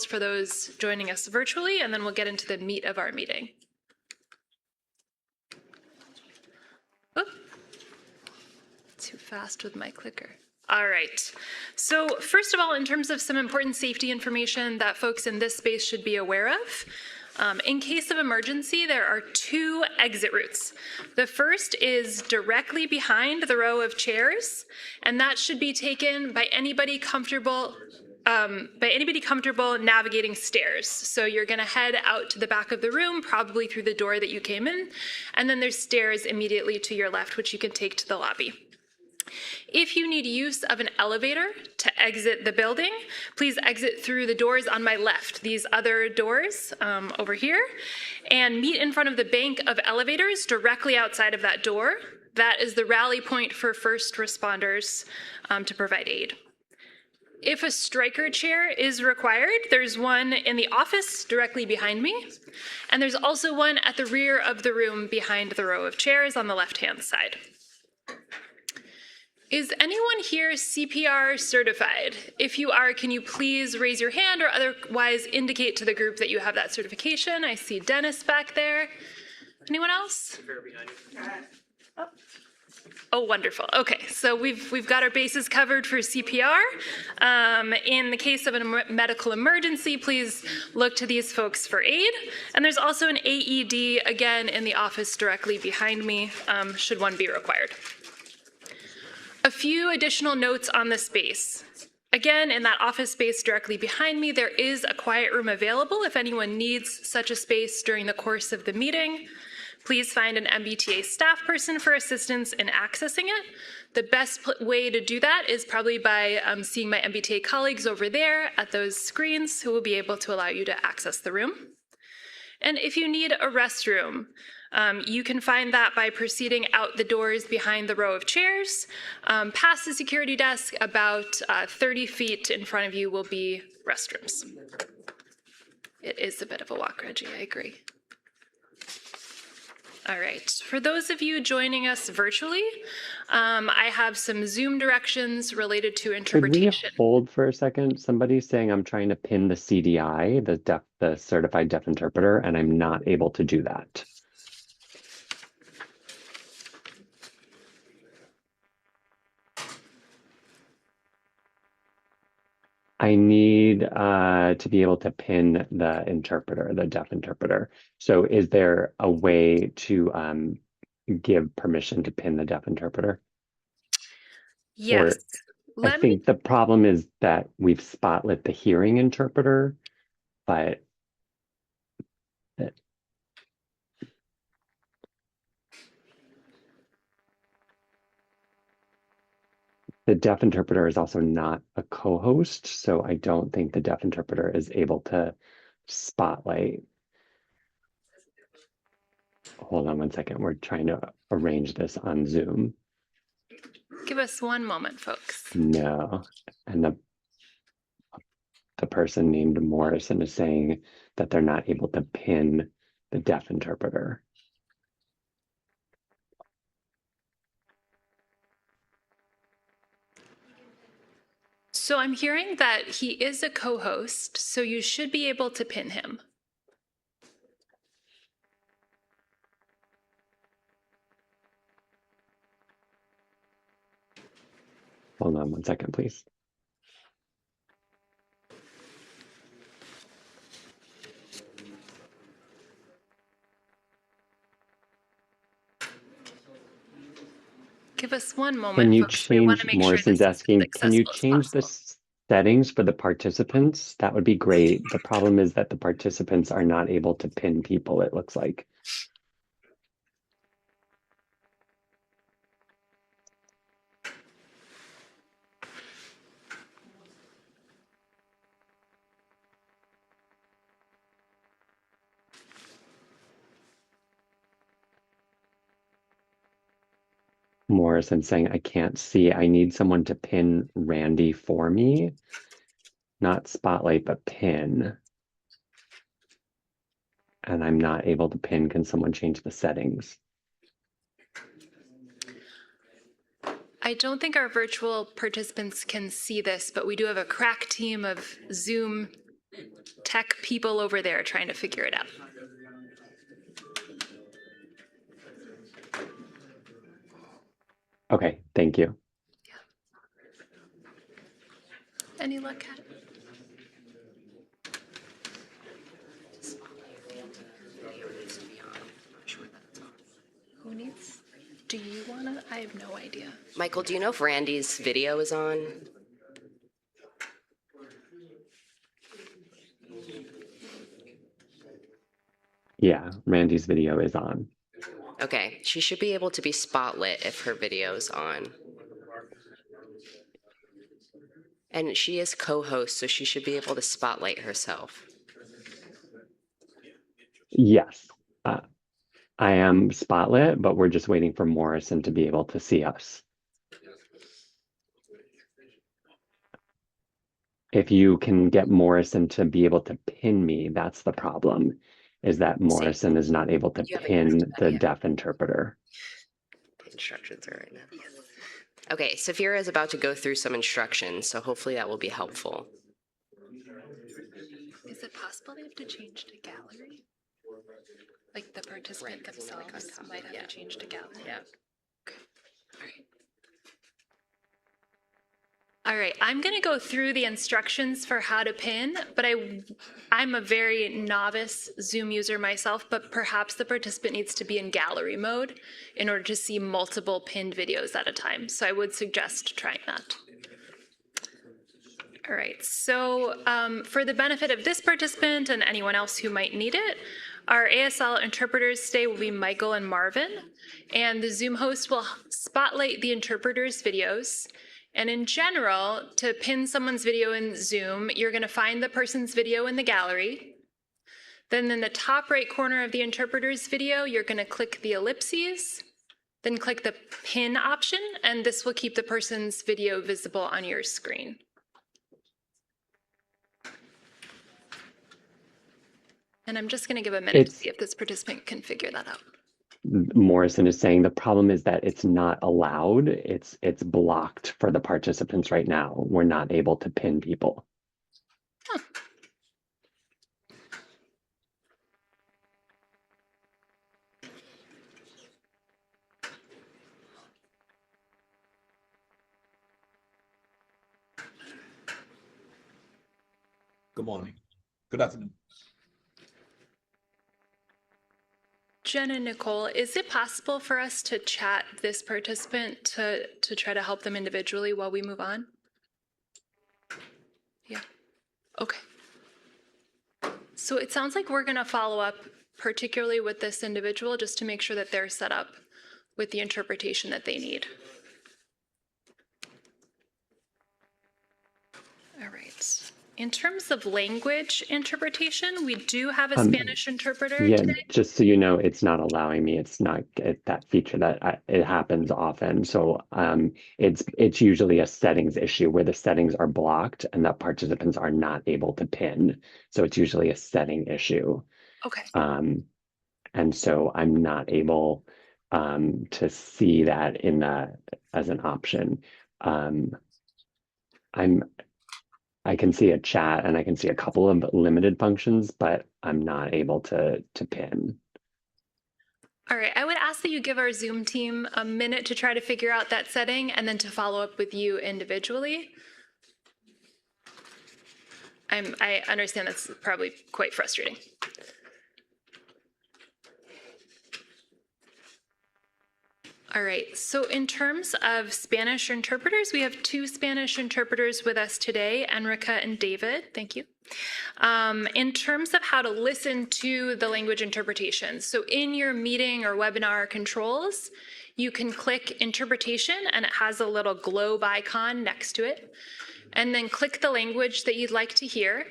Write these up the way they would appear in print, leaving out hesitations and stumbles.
for those joining us virtually, and then we'll get into the meat of our meeting. Oop. Too fast with my clicker. All right. So first of all, in terms of some important safety information that folks in this space should be aware of, in case of emergency, there are 2 exit routes. The first is directly behind the row of chairs, and that should be taken by anybody comfortable navigating stairs. So you're going to head out to the back of the room, probably through the door that you came in, and then there's stairs immediately to your left, which you can take to the lobby. If you need use of an elevator to exit the building, please exit through the doors on my left, these other doors over here, and meet in front of the bank of elevators directly outside of that door. That is the rally point for first responders to provide aid. If a striker chair is required, there's one in the office directly behind me, and there's also one at the rear of the room behind the row of chairs on the left-hand side. Is anyone here CPR certified? If you are, can you please raise your hand or otherwise indicate to the group that you have that certification? I see Dennis back there. Anyone else? Oh, wonderful. Okay, so we've got our bases covered for CPR. In the case of a medical emergency, please look to these folks for aid. And there's also an AED, again, in the office directly behind me, should one be required. A few additional notes on the space. Again, in that office space directly behind me, there is a quiet room available if anyone needs such a space during the course of the meeting. Please find an MBTA staff person for assistance in accessing it. The best way to do that is probably by seeing my MBTA colleagues over there at those screens who will be able to allow you to access the room. And if you need a restroom, you can find that by proceeding out the doors behind the row of chairs. Past the security desk, about 30 feet in front of you will be restrooms. It is a bit of a walk, Reggie, I agree. All right, for those of you joining us virtually, I have some Zoom directions related to interpretation. Could we hold for a second? Somebody's saying I'm trying to pin the CDI, the Certified Deaf Interpreter, and I'm not able to do that. I need to be able to pin the interpreter, the deaf interpreter. So is there a way to give permission to pin the deaf interpreter? Yes. I think the problem is that we've spotlit the hearing interpreter, but the deaf interpreter is also not a co-host, so I don't think the deaf interpreter is able to spotlight. Hold on one second. We're trying to arrange this on Zoom. Give us one moment, folks. No. And the person named Morrison is saying that they're not able to pin the deaf interpreter. So I'm hearing that he is a co-host, so you should be able to pin him. Hold on one second, please. Give us one moment. Can you folks. change, Morrison's asking, can you change the settings for the participants? That would be great. The problem is that the participants are not able to pin people, it looks like. Morrison saying, I can't see. I need someone to pin Randy for me. Not spotlight, but pin. And I'm not able to pin. Can someone change the settings? I don't think our virtual participants can see this, but we do have a crack team of Zoom tech people over there trying to figure it out. Okay, thank you. Any luck, Kat? Who needs? Do you want to? I have no idea. Michael, do you know if Randy's video is on? Yeah, Randy's video is on. Okay, she should be able to be spotlit if her video's on. And she is co-host, so she should be able to spotlight herself. Yes, I am spotlit, but we're just waiting for Morrison to be able to see us. If you can get Morrison to be able to pin me, that's the problem, is that Morrison is not able to You haven't pin corrected that the yet. deaf interpreter. The instructions are right now. Okay, Saphira is about to go through some instructions, so hopefully that will be helpful. Is it possible they have to change to gallery? Like the participant Right, 'cause it's like on themselves top, might have yeah. to change to gallery? Yeah. All right. All right, I'm going to go through the instructions for how to pin, but I'm a very novice Zoom user myself, but perhaps the participant needs to be in gallery mode in order to see multiple pinned videos at a time. So I would suggest trying that. All right, so for the benefit of this participant and anyone else who might need it, our ASL interpreters today will be Michael and Marvin, and the Zoom host will spotlight the interpreters' videos. And in general, to pin someone's video in Zoom, you're going to find the person's video in the gallery. Then in the top right corner of the interpreter's video, you're going to click the ellipses, then click the pin option, and this will keep the person's video visible on your screen. And I'm just going to give a minute to see if this participant can figure that out. Morrison is saying the problem is that it's not allowed. It's blocked for the participants right now. We're not able to pin people. Huh. Good morning. Good afternoon. Jen and Nicole, is it possible for us to chat this participant to try to help them individually while we move on? Yeah. Okay. So it sounds like we're going to follow up particularly with this individual just to make sure that they're set up with the interpretation that they need. All right. In terms of language interpretation, we do have a Spanish interpreter Yeah, today. just so you know, it's not allowing me. It's not that feature that it happens often. So it's usually a settings issue where the settings are blocked and that participants are not able to pin. So it's usually a setting issue. Okay. And so I'm not able to see that in as an option. I can see a chat and I can see a couple of limited functions, but I'm not able to pin. All right, I would ask that you give our Zoom team a minute to try to figure out that setting and then to follow up with you individually. I understand that's probably quite frustrating. All right, so in terms of Spanish interpreters, we have two Spanish interpreters with us today, Enrica and David. Thank you. In terms of how to listen to the language interpretation, so in your meeting or webinar controls, you can click interpretation and it has a little globe icon next to it. And then click the language that you'd like to hear.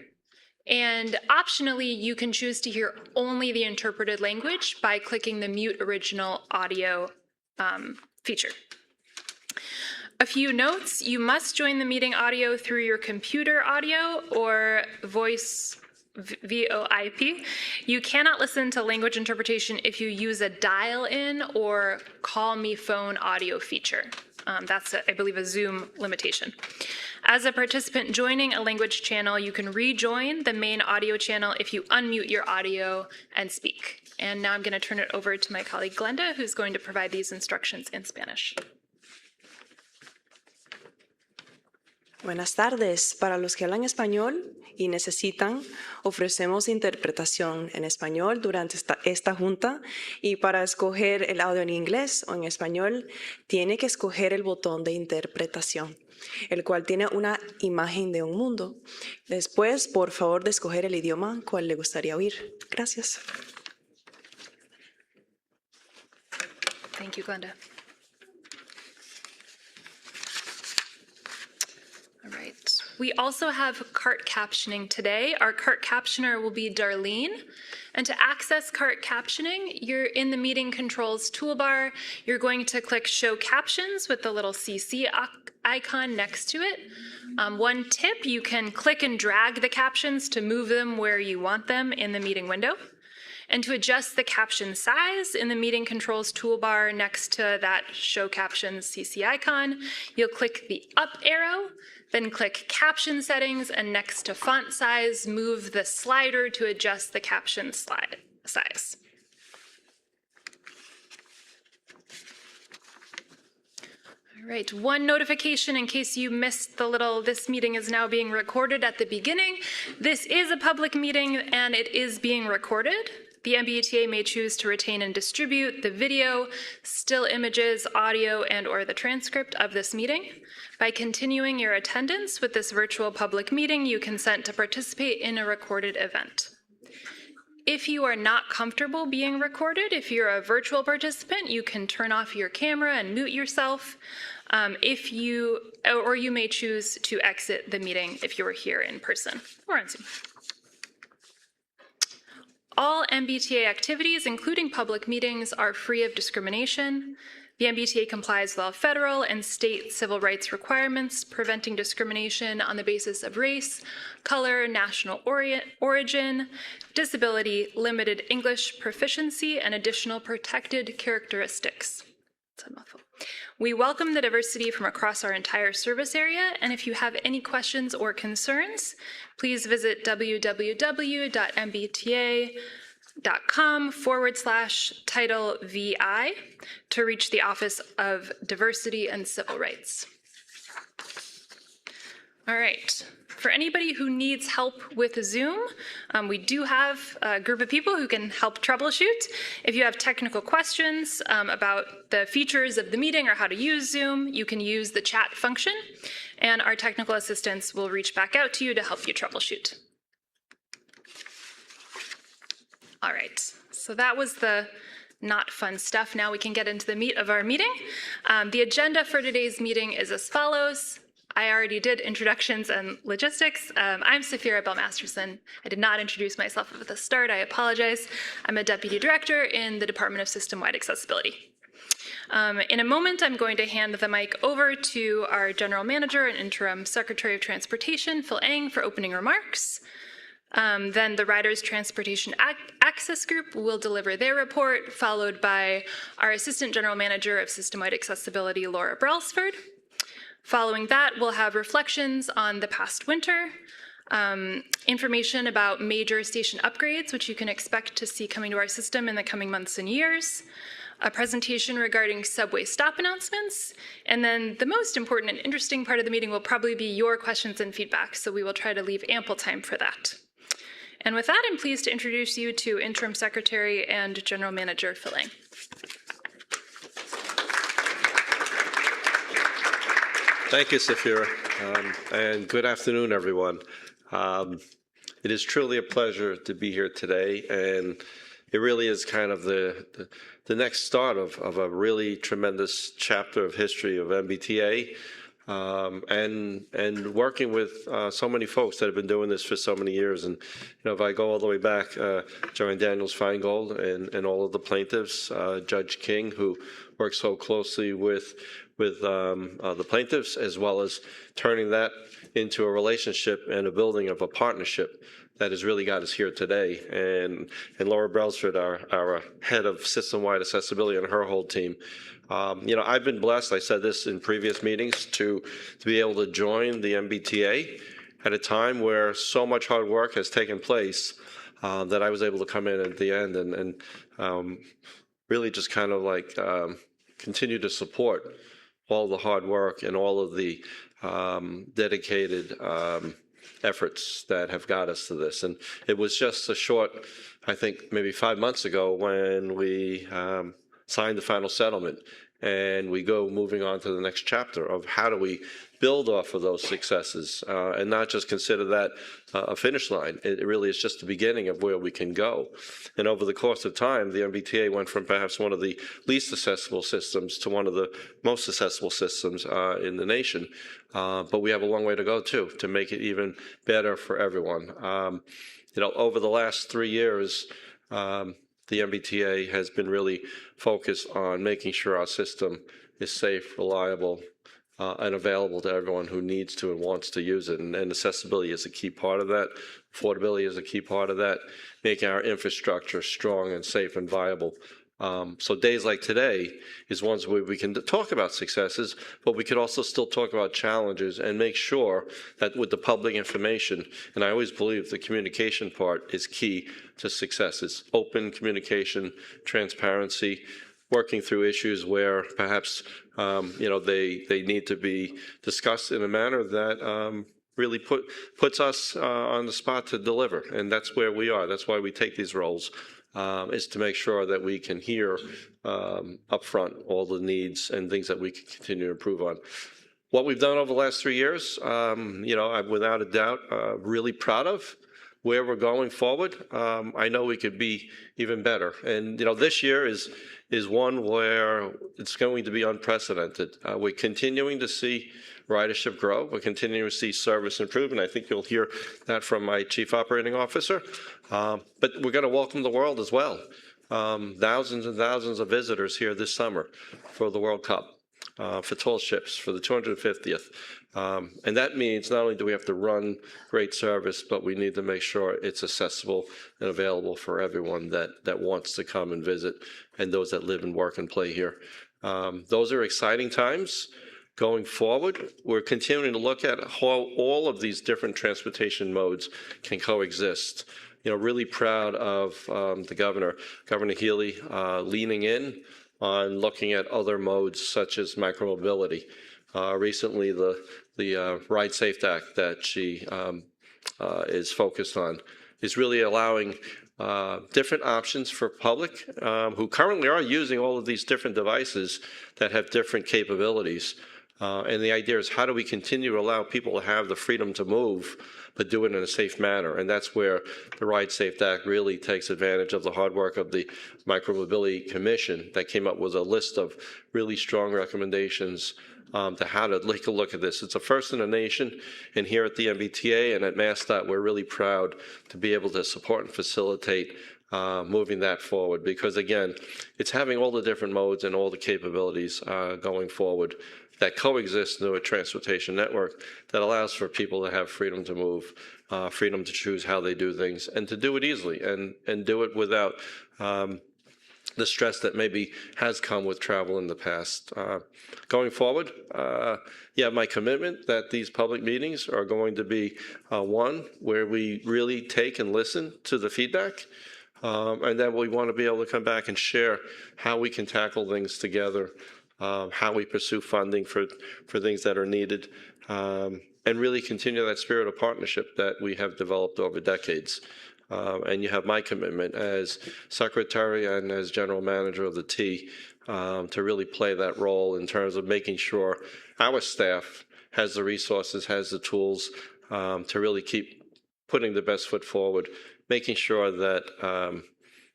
And optionally, you can choose to hear only the interpreted language by clicking the mute original audio feature. A few notes: you must join the meeting audio through your computer audio or voice VoIP. You cannot listen to language interpretation if you use a dial-in or call me phone audio feature. That's, I believe, a Zoom limitation. As a participant joining a language channel, you can rejoin the main audio channel if you unmute your audio and speak. And now I'm going to turn it over to my colleague Glenda, who's going to provide these instructions in Spanish. Buenas tardes. Para los que hablan español y necesitan, ofrecemos interpretación en español durante esta junta, y para escoger el audio en inglés o en español, tiene que escoger el botón de interpretación, el cual tiene una imagen de un mundo. Después, por favor, de escoger el idioma cual le gustaría oír. Gracias. Thank you, Glenda. All right. We also have CART captioning today. Our CART captioner will be Darlene. And to access CART captioning, you're in the meeting controls toolbar. You're going to click Show Captions with the little CC icon next to it. One tip, you can click and drag the captions to move them where you want them in the meeting window. And to adjust the caption size in the meeting controls toolbar next to that Show Captions CC icon, you'll click the up arrow, then click Caption Settings, and next to Font Size, move the slider to adjust the caption size. All right, one notification in case you missed the little "this meeting is now being recorded" at the beginning. This is a public meeting and it is being recorded. The MBTA may choose to retain and distribute the video, still images, audio, and/or the transcript of this meeting. By continuing your attendance with this virtual public meeting, you consent to participate in a recorded event. If you are not comfortable being recorded, if you're a virtual participant, you can turn off your camera and mute yourself. Or you may choose to exit the meeting if you were here in person or on Zoom. All MBTA activities, including public meetings, are free of discrimination. The MBTA complies with all federal and state civil rights requirements, preventing discrimination on the basis of race, color, national origin, disability, limited English proficiency, and additional protected characteristics. That's a mouthful. We welcome the diversity from across our entire service area, and if you have any questions or concerns, please visit www.mbta.com/Title VI to reach the Office of Diversity and Civil Rights. All right. For anybody who needs help with Zoom, we do have a group of people who can help troubleshoot. If you have technical questions about the features of the meeting or how to use Zoom, you can use the chat function, and our technical assistants will reach back out to you to help you troubleshoot. All right, so that was the not fun stuff. Now we can get into the meat of our meeting. The agenda for today's meeting is as follows. I already did introductions and logistics. I'm Safira Bell-Masterson. I did not introduce myself at the start. I apologize. I'm a deputy director in the Department of System-Wide Accessibility. In a moment, I'm going to hand the mic over to our general manager and interim secretary of transportation, Phil Eng, for opening remarks. Then the Riders Transportation Access Group will deliver their report, followed by our Assistant General Manager of System-Wide Accessibility, Laura Brailsford. Following that, we'll have reflections on the past winter, information about major station upgrades, which you can expect to see coming to our system in the coming months and years, a presentation regarding subway stop announcements, and then the most important and interesting part of the meeting will probably be your questions and feedback, so we will try to leave ample time for that. And with that, I'm pleased to introduce you to Interim Secretary and General Manager Phil Eng. Thank you, Safira, and good afternoon, everyone. It is truly a pleasure to be here today, and it really is kind of the next start of a really tremendous chapter of history of MBTA, and working with so many folks that have been doing this for so many years. And if I go all the way back, Joanne Daniels-Feingold and all of the plaintiffs, Judge King, who worked so closely with the plaintiffs, as well as turning that into a relationship and a building of a partnership that has really got us here today. And Laura Brelsford, our head of system-wide accessibility, and her whole team. I've been blessed, I said this in previous meetings, to be able to join the MBTA at a time where so much hard work has taken place, that I was able to come in at the end and really just kind of like continue to support all the hard work and all of the dedicated efforts that have got us to this. And it was just a short, I think maybe 5 months ago, when we signed the final settlement, and we go moving on to the next chapter of how do we build off of those successes, and not just consider that a finish line. It really is just the beginning of where we can go. And over the course of time, the MBTA went from perhaps one of the least accessible systems to one of the most accessible systems in the nation. But we have a long way to go too, to make it even better for everyone. Over the last 3 years, the MBTA has been really focused on making sure our system is safe, reliable, and available to everyone who needs to and wants to use it. And accessibility is a key part of that. Affordability is a key part of that, making our infrastructure strong and safe and viable. So days like today is ones where we can talk about successes, but we could also still talk about challenges and make sure that with the public information, and I always believe the communication part is key to successes. Open communication, transparency, working through issues where perhaps they need to be discussed in a manner that really puts us on the spot to deliver. And that's where we are. That's why we take these roles. Is to make sure that we can hear upfront all the needs and things that we can continue to improve on. What we've done over the last 3 years, I'm without a doubt really proud of where we're going forward. I know we could be even better. And this year is one where it's going to be unprecedented. We're continuing to see ridership grow. We're continuing to see service improvement. I think you'll hear that from my chief operating officer. But we're going to welcome the world as well. Thousands and thousands of visitors here this summer for the World Cup, for Tall Ships, for the 250th. And that means not only do we have to run great service, but we need to make sure it's accessible and available for everyone that wants to come and visit, and those that live and work and play here. Those are exciting times. Going forward, we're continuing to look at how all of these different transportation modes can coexist. Really proud of the Governor Healy, leaning in on looking at other modes such as micromobility. Recently, the Ride Safe Act that she is focused on is really allowing different options for public who currently are using all of these different devices that have different capabilities. And the idea is, how do we continue to allow people to have the freedom to move, but do it in a safe manner? And that's where the Ride Safe Act really takes advantage of the hard work of the Micromobility Commission that came up with a list of really strong recommendations to how to take a look at this. It's a first in the nation, and here at the MBTA and at MassDOT, we're really proud to be able to support and facilitate moving that forward, because again, it's having all the different modes and all the capabilities going forward that coexist into a transportation network that allows for people to have freedom to move, freedom to choose how they do things, and to do it easily and do it without the stress that maybe has come with travel in the past. Going forward, my commitment that these public meetings are going to be one where we really take and listen to the feedback, and then we want to be able to come back and share how we can tackle things together, how we pursue funding for things that are needed, and really continue that spirit of partnership that we have developed over decades. And you have my commitment as secretary and as general manager of the T to really play that role in terms of making sure our staff has the resources, has the tools to really keep putting the best foot forward, making sure that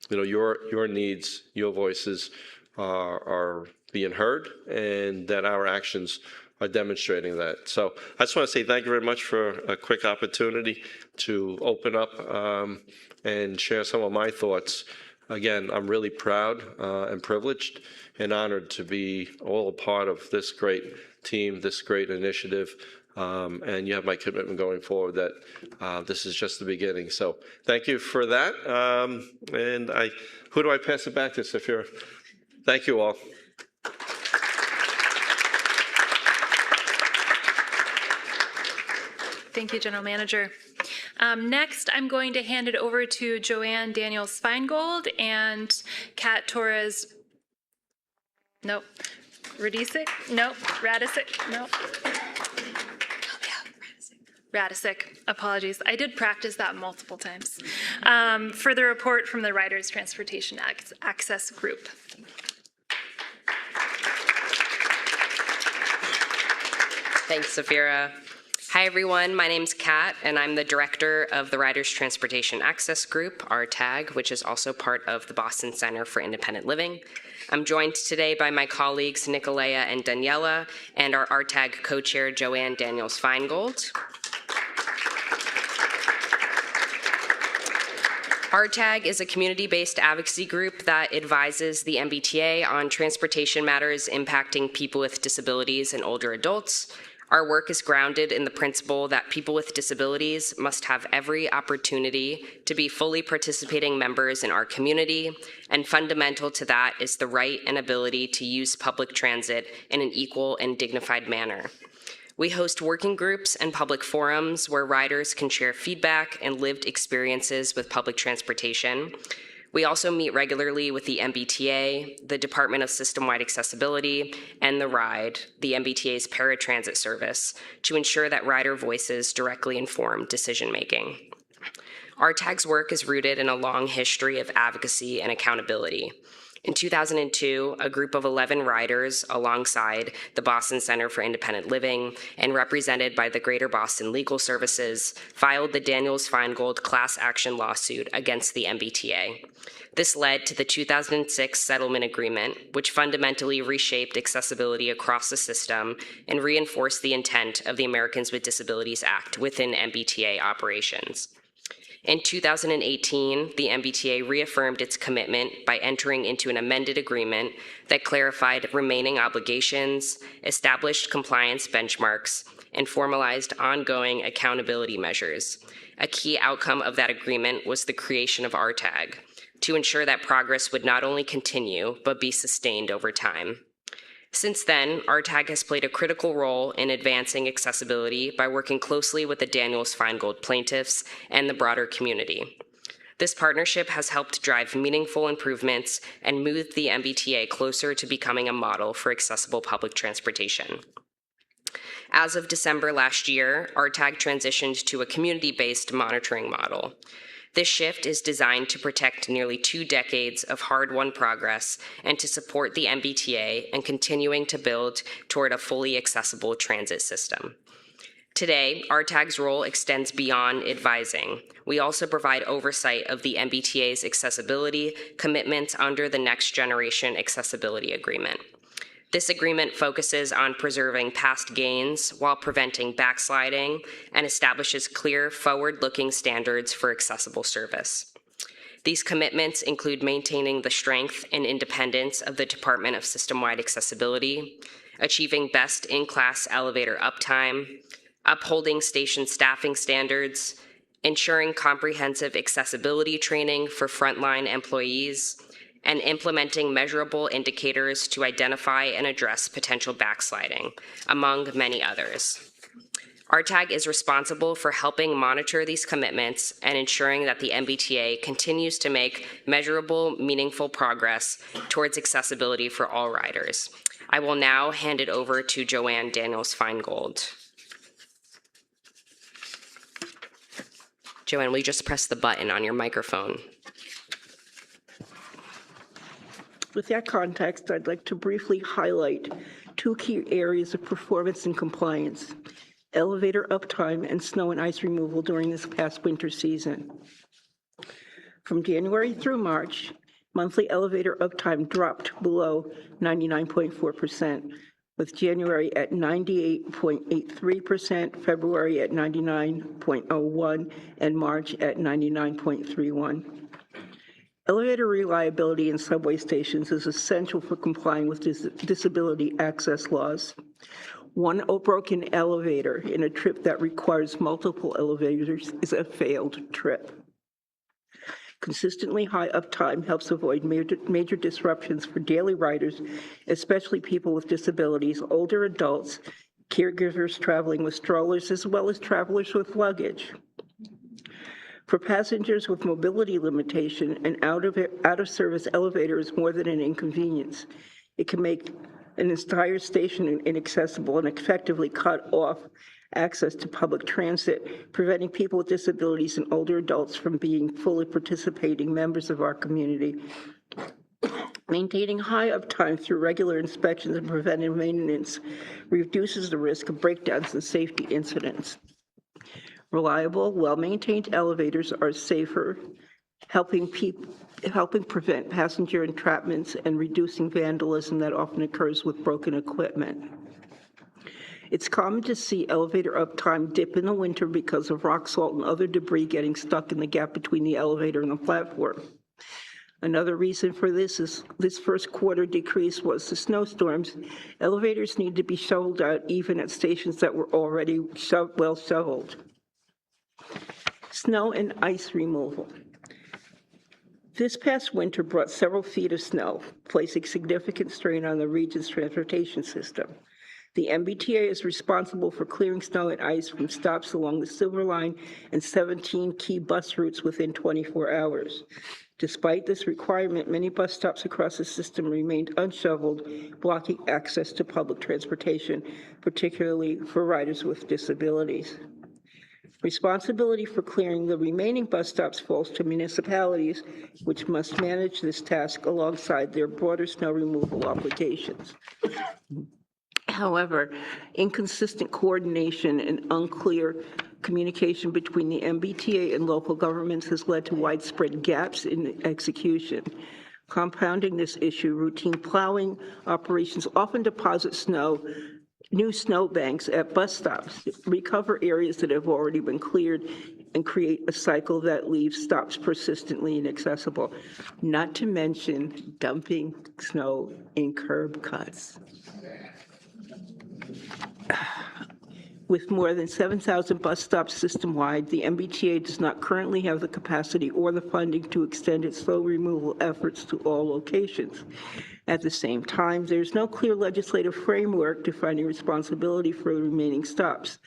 your needs, your voices are being heard, and that our actions are demonstrating that. So I just want to say thank you very much for a quick opportunity to open up and share some of my thoughts. Again, I'm really proud and privileged and honored to be all a part of this great team, this great initiative, And you have my commitment going forward that this is just the beginning. So thank you for that. And who do I pass it back to, Safira? Thank you all. Thank you, General Manager. Next, I'm going to hand it over to Joanne Daniels-Feingold and Kat Torres. Nope. Radisic? Nope. Radisic? Nope. Radisic. Apologies. I did practice that multiple times. For the report from the Riders Transportation Access Group. Thanks, Safira. Hi, everyone. My name's Kat, and I'm the director of the Riders Transportation Access Group, RTAG, which is also part of the Boston Center for Independent Living. I'm joined today by my colleagues Nicolea and Daniela, and our RTAG co-chair Joanne Daniels-Feingold. RTAG is a community-based advocacy group that advises the MBTA on transportation matters impacting people with disabilities and older adults. Our work is grounded in the principle that people with disabilities must have every opportunity to be fully participating members in our community, and fundamental to that is the right and ability to use public transit in an equal and dignified manner. We host working groups and public forums where riders can share feedback and lived experiences with public transportation. We also meet regularly with the MBTA, the Department of System-Wide Accessibility, and the RIDE, the MBTA's paratransit service, to ensure that rider voices directly inform decision-making. RTAG's work is rooted in a long history of advocacy and accountability. In 2002, a group of 11 riders alongside the Boston Center for Independent Living and represented by the Greater Boston Legal Services filed the Daniels-Feingold class action lawsuit against the MBTA. This led to the 2006 settlement agreement, which fundamentally reshaped accessibility across the system and reinforced the intent of the Americans with Disabilities Act within MBTA operations. In 2018, the MBTA reaffirmed its commitment by entering into an amended agreement that clarified remaining obligations, established compliance benchmarks, and formalized ongoing accountability measures. A key outcome of that agreement was the creation of RTAG, to ensure that progress would not only continue, but be sustained over time. Since then, RTAG has played a critical role in advancing accessibility by working closely with the Daniels-Feingold plaintiffs and the broader community. This partnership has helped drive meaningful improvements and move the MBTA closer to becoming a model for accessible public transportation. As of December last year, RTAG transitioned to a community-based monitoring model. This shift is designed to protect nearly 2 decades of hard-won progress and to support the MBTA in continuing to build toward a fully accessible transit system. Today, RTAG's role extends beyond advising. We also provide oversight of the MBTA's accessibility commitments under the Next Generation Accessibility Agreement. This agreement focuses on preserving past gains while preventing backsliding and establishes clear, forward-looking standards for accessible service. These commitments include maintaining the strength and independence of the Department of System-Wide Accessibility, achieving best-in-class elevator uptime, upholding station staffing standards, ensuring comprehensive accessibility training for frontline employees, and implementing measurable indicators to identify and address potential backsliding, among many others. RTAG is responsible for helping monitor these commitments and ensuring that the MBTA continues to make measurable, meaningful progress towards accessibility for all riders. I will now hand it over to Joanne Daniels-Feingold. Joanne, will you just press the button on your microphone? With that context, I'd like to briefly highlight 2 key areas of performance and compliance: elevator uptime and snow and ice removal during this past winter season. From January through March, monthly elevator uptime dropped below 99.4%, with January at 98.83%, February at 99.01%, and March at 99.31%. Elevator reliability in subway stations is essential for complying with disability access laws. One broken elevator in a trip that requires multiple elevators is a failed trip. Consistently high uptime helps avoid major disruptions for daily riders, especially people with disabilities, older adults, caregivers traveling with strollers, as well as travelers with luggage. For passengers with mobility limitation, an out-of-service elevator is more than an inconvenience. It can make an entire station inaccessible and effectively cut off access to public transit, preventing people with disabilities and older adults from being fully participating members of our community. Maintaining high uptime through regular inspections and preventive maintenance reduces the risk of breakdowns and safety incidents. Reliable, well-maintained elevators are safer, helping prevent passenger entrapments and reducing vandalism that often occurs with broken equipment. It's common to see elevator uptime dip in the winter because of rock salt and other debris getting stuck in the gap between the elevator and the platform. Another reason for this first quarter decrease was the snowstorms. Elevators need to be shoveled out even at stations that were already well shoveled. Snow and ice removal. This past winter brought several feet of snow, placing significant strain on the region's transportation system. The MBTA is responsible for clearing snow and ice from stops along the Silver Line and 17 key bus routes within 24 hours. Despite this requirement, many bus stops across the system remained unshoveled, blocking access to public transportation, particularly for riders with disabilities. Responsibility for clearing the remaining bus stops falls to municipalities, which must manage this task alongside their broader snow removal obligations. However, inconsistent coordination and unclear communication between the MBTA and local governments has led to widespread gaps in execution. Compounding this issue, routine plowing operations often deposit new snowbanks at bus stops, recover areas that have already been cleared, and create a cycle that leaves stops persistently inaccessible, not to mention dumping snow in curb cuts. With more than 7,000 bus stops system-wide, the MBTA does not currently have the capacity or the funding to extend its snow removal efforts to all locations. At the same time, there's no clear legislative framework defining responsibility for the remaining stops.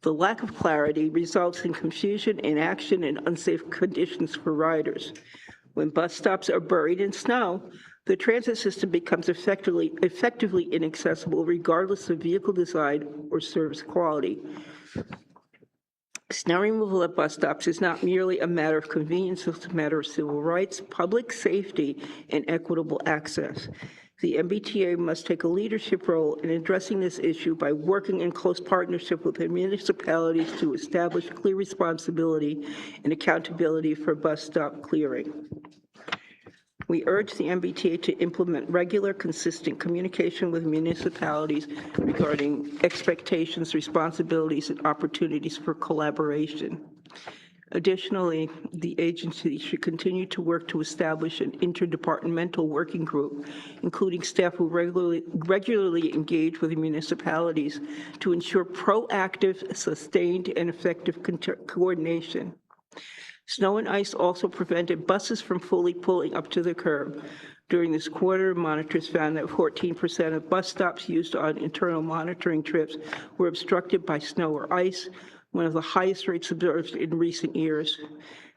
The lack of clarity results in confusion, inaction, and unsafe conditions for riders. When bus stops are buried in snow, the transit system becomes effectively inaccessible regardless of vehicle design or service quality. Snow removal at bus stops is not merely a matter of convenience, it's a matter of civil rights, public safety, and equitable access. The MBTA must take a leadership role in addressing this issue by working in close partnership with the municipalities to establish clear responsibility and accountability for bus stop clearing. We urge the MBTA to implement regular, consistent communication with municipalities regarding expectations, responsibilities, and opportunities for collaboration. Additionally, the agency should continue to work to establish an interdepartmental working group, including staff who regularly engage with the municipalities to ensure proactive, sustained, and effective coordination. Snow and ice also prevented buses from fully pulling up to the curb. During this quarter, monitors found that 14% of bus stops used on internal monitoring trips were obstructed by snow or ice, one of the highest rates observed in recent years.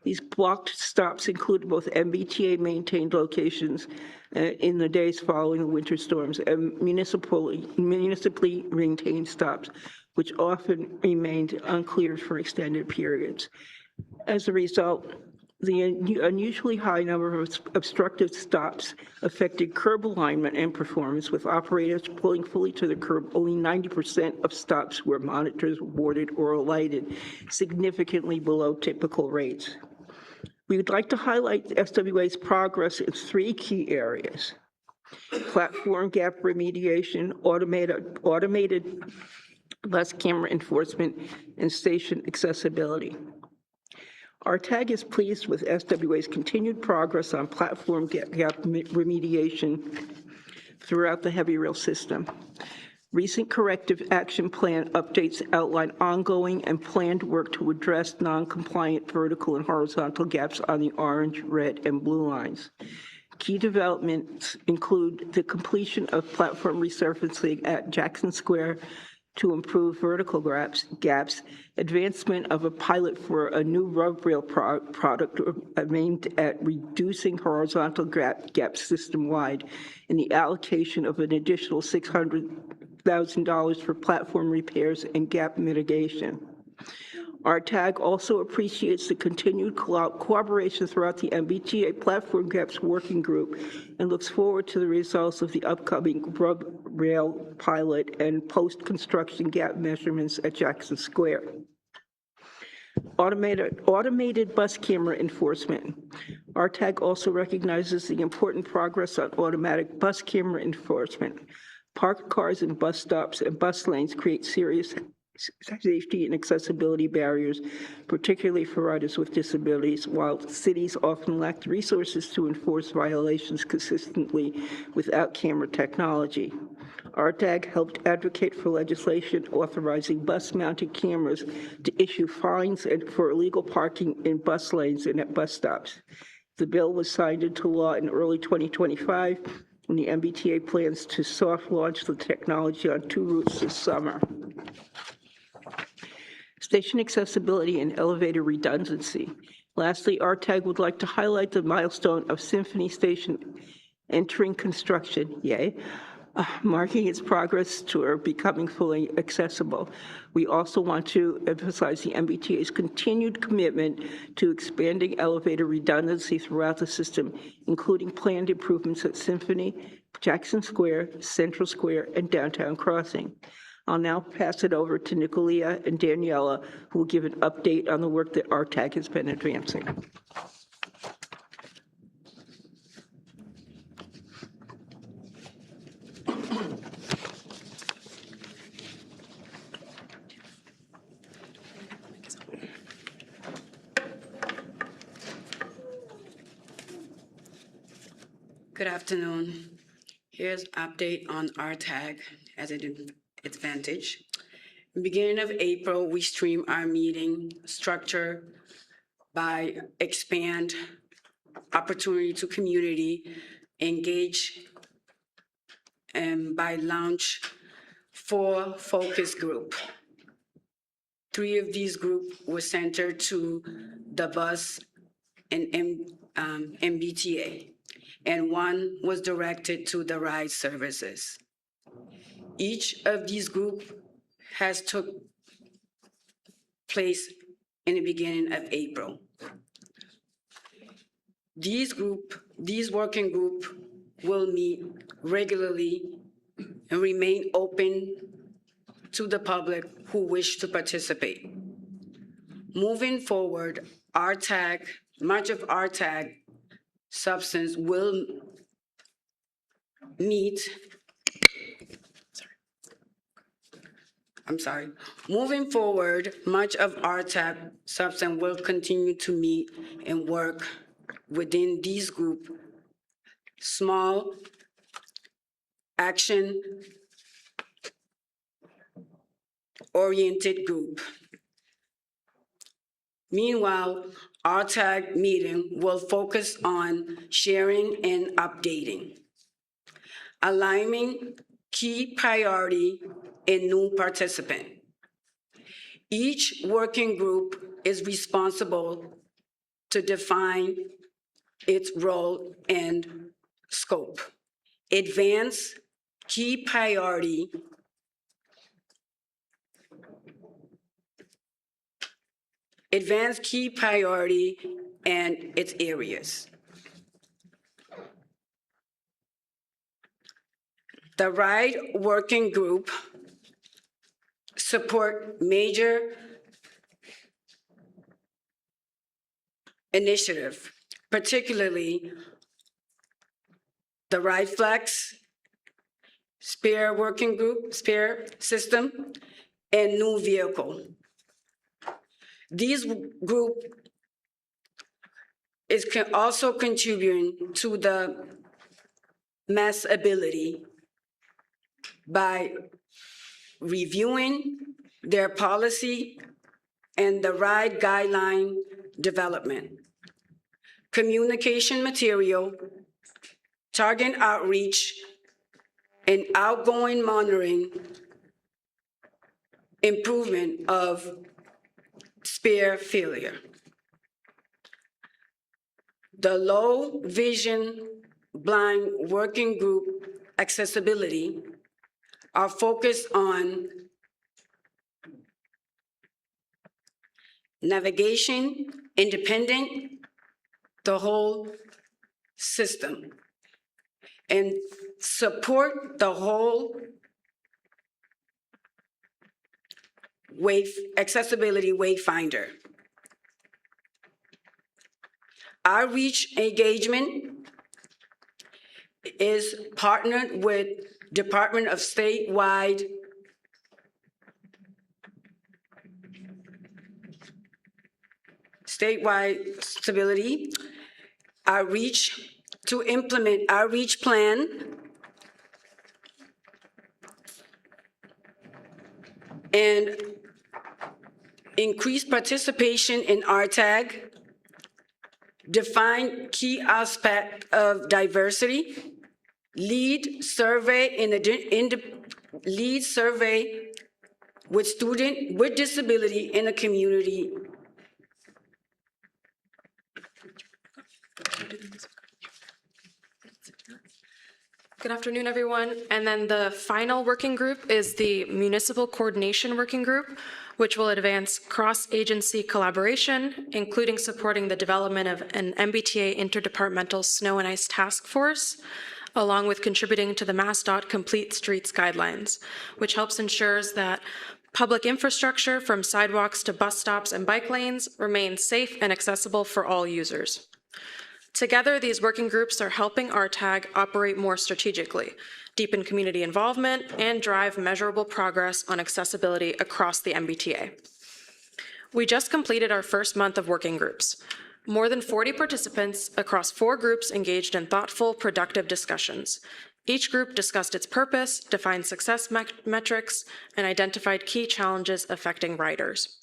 These blocked stops include both MBTA-maintained locations in the days following the winter storms and municipally maintained stops, which often remained uncleared for extended periods. As a result, the unusually high number of obstructive stops affected curb alignment and performance, with operators pulling fully to the curb. Only 90% of stops where monitors were boarded or lighted, significantly below typical rates. We would like to highlight the SWA's progress in 3 key areas: platform gap remediation, automated bus camera enforcement, and station accessibility. RTAG is pleased with SWA's continued progress on platform gap remediation throughout the heavy rail system. Recent corrective action plan updates outline ongoing and planned work to address non-compliant vertical and horizontal gaps on the orange, red, and blue lines. Key developments include the completion of platform resurfacing at Jackson Square to improve vertical gaps, advancement of a pilot for a new rub rail product aimed at reducing horizontal gaps system-wide, and the allocation of an additional $600,000 for platform repairs and gap mitigation. RTAG also appreciates the continued cooperation throughout the MBTA Platform Gaps Working Group and looks forward to the results of the upcoming rub rail pilot and post-construction gap measurements at Jackson Square. Automated bus camera enforcement. RTAG also recognizes the important progress on automatic bus camera enforcement. Parked cars in bus stops and bus lanes create serious safety and accessibility barriers, particularly for riders with disabilities, while cities often lack the resources to enforce violations consistently without camera technology. RTAG helped advocate for legislation authorizing bus-mounted cameras to issue fines for illegal parking in bus lanes and at bus stops. The bill was signed into law in early 2025, and the MBTA plans to soft launch the technology on 2 routes this summer. Station accessibility and elevator redundancy. Lastly, RTAG would like to highlight the milestone of Symphony Station entering construction, marking its progress toward becoming fully accessible. We also want to emphasize the MBTA's continued commitment to expanding elevator redundancy throughout the system, including planned improvements at Symphony, Jackson Square, Central Square, and Downtown Crossing. I'll now pass it over to Nicolia and Daniela, who will give an update on the work that RTAG has been advancing. Good afternoon. Here's an update on RTAG as an advantage. Beginning of April, we stream our meeting structure by expand opportunity to community, engage, and by launch 4 focus group. 3 of these groups were centered to the bus and MBTA, and 1 was directed to the ride services. Each of these groups has took place in the beginning of April. These working groups will meet regularly and remain open to the public who wish to participate. Moving forward, much of RTAG substance will meet. Moving forward, much of RTAG substance will continue to meet and work within these groups, small action-oriented group. Meanwhile, RTAG meeting will focus on sharing and updating, aligning key priority and new participant. Each working group is responsible to define its role and scope. Advance key priority and its areas. The RIDE working group support major initiative, particularly the RIDE Flex, spare working group, spare system, and new vehicle. These group is also contributing to the mass ability by reviewing their policy and the ride guideline development, communication material, target outreach, and outgoing monitoring, improvement of spare failure. The low vision blind working group accessibility are focused on navigation, independent, the whole system, and support the whole accessibility wayfinder. Outreach engagement is partnered with Department of Statewide stability, outreach to implement outreach plan, and increase participation in RTAG, define key aspect of diversity, lead survey lead survey with student with disability in a community. Good afternoon, everyone. And then the final working group is the Municipal Coordination Working Group, which will advance cross-agency collaboration, including supporting the development of an MBTA interdepartmental snow and ice task force, along with contributing to the MassDOT Complete Streets Guidelines, which helps ensures that public infrastructure from sidewalks to bus stops and bike lanes remains safe and accessible for all users. Together, these working groups are helping RTAG operate more strategically, deepen community involvement, and drive measurable progress on accessibility across the MBTA. We just completed our first month of working groups. More than 40 participants across 4 groups engaged in thoughtful, productive discussions. Each group discussed its purpose, defined success metrics, and identified key challenges affecting riders.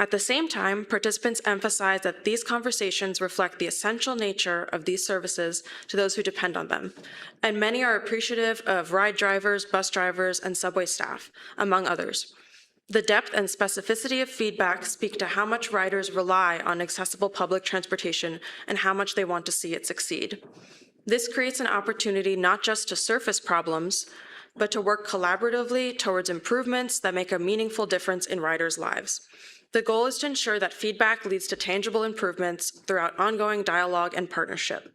At the same time, participants emphasized that these conversations reflect the essential nature of these services to those who depend on them, and many are appreciative of ride drivers, bus drivers, and subway staff, among others. The depth and specificity of feedback speak to how much riders rely on accessible public transportation and how much they want to see it succeed. This creates an opportunity not just to surface problems, but to work collaboratively towards improvements that make a meaningful difference in riders' lives. The goal is to ensure that feedback leads to tangible improvements throughout ongoing dialogue and partnership.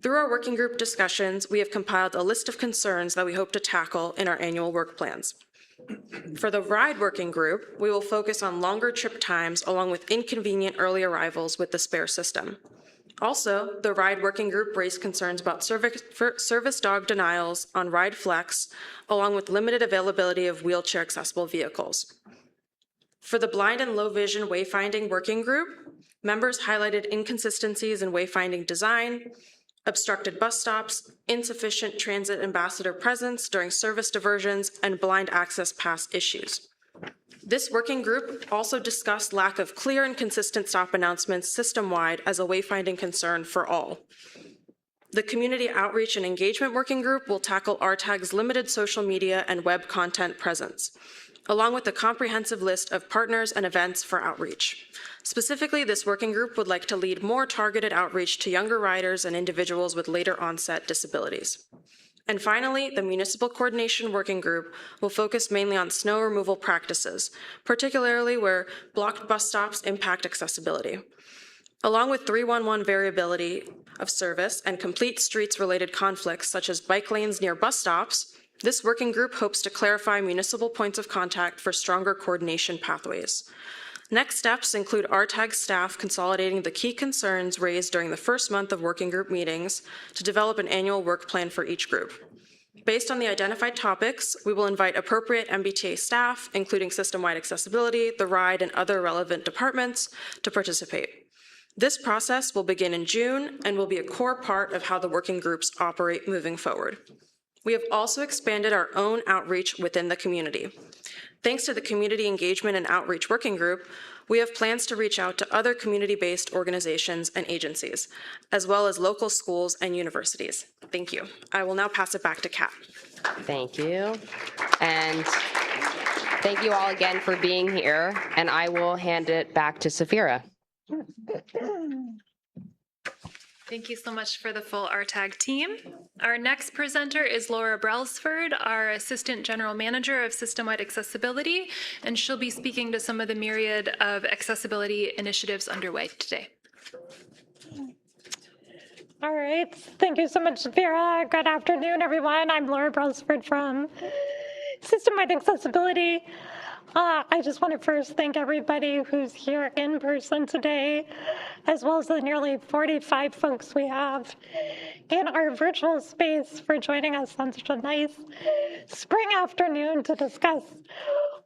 Through our working group discussions, we have compiled a list of concerns that we hope to tackle in our annual work plans. For the ride working group, we will focus on longer trip times along with inconvenient early arrivals with the spare system. Also, the ride working group raised concerns about service dog denials on Ride Flex, along with limited availability of wheelchair accessible vehicles. For the blind and low vision wayfinding working group, members highlighted inconsistencies in wayfinding design, obstructed bus stops, insufficient transit ambassador presence during service diversions, and blind access pass issues. This working group also discussed lack of clear and consistent stop announcements system-wide as a wayfinding concern for all. The Community Outreach and Engagement Working Group will tackle RTAG's limited social media and web content presence, along with a comprehensive list of partners and events for outreach. Specifically, this working group would like to lead more targeted outreach to younger riders and individuals with later onset disabilities. And finally, the Municipal Coordination Working Group will focus mainly on snow removal practices, particularly where blocked bus stops impact accessibility. Along with 311 variability of service and complete streets-related conflicts such as bike lanes near bus stops, this working group hopes to clarify municipal points of contact for stronger coordination pathways. Next steps include RTAG staff consolidating the key concerns raised during the first month of working group meetings to develop an annual work plan for each group. Based on the identified topics, we will invite appropriate MBTA staff, including system-wide accessibility, the ride, and other relevant departments, to participate. This process will begin in June and will be a core part of how the working groups operate moving forward. We have also expanded our own outreach within the community. Thanks to the Community Engagement and Outreach Working Group, we have plans to reach out to other community-based organizations and agencies, as well as local schools and universities. Thank you. I will now pass it back to Kat. Thank you. And thank you all again for being here. And I will hand it back to Safira. Thank you so much for the full RTAG team. Our next presenter is Laura Brailsford, our Assistant General Manager of System-Wide Accessibility, and she'll be speaking to some of the myriad of accessibility initiatives underway today. All right, thank you so much, Vera. Good afternoon, everyone. I'm Laura Brailsford from System-Wide Accessibility. I just want to first thank everybody who's here in person today, as well as the nearly 45 folks we have in our virtual space for joining us on such a nice spring afternoon to discuss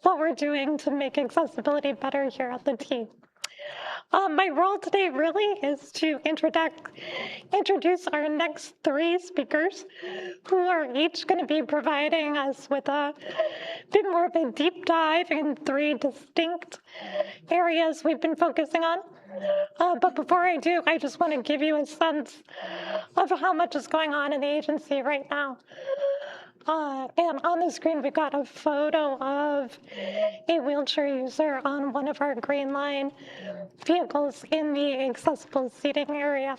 what we're doing to make accessibility better here at the T. My role today really is to introduce our next three speakers, who are each going to be providing us with a bit more of a deep dive in three distinct areas we've been focusing on. But before I do, I just want to give you a sense of how much is going on in the agency right now. And on the screen, we've got a photo of a wheelchair user on one of our Green Line vehicles in the accessible seating area.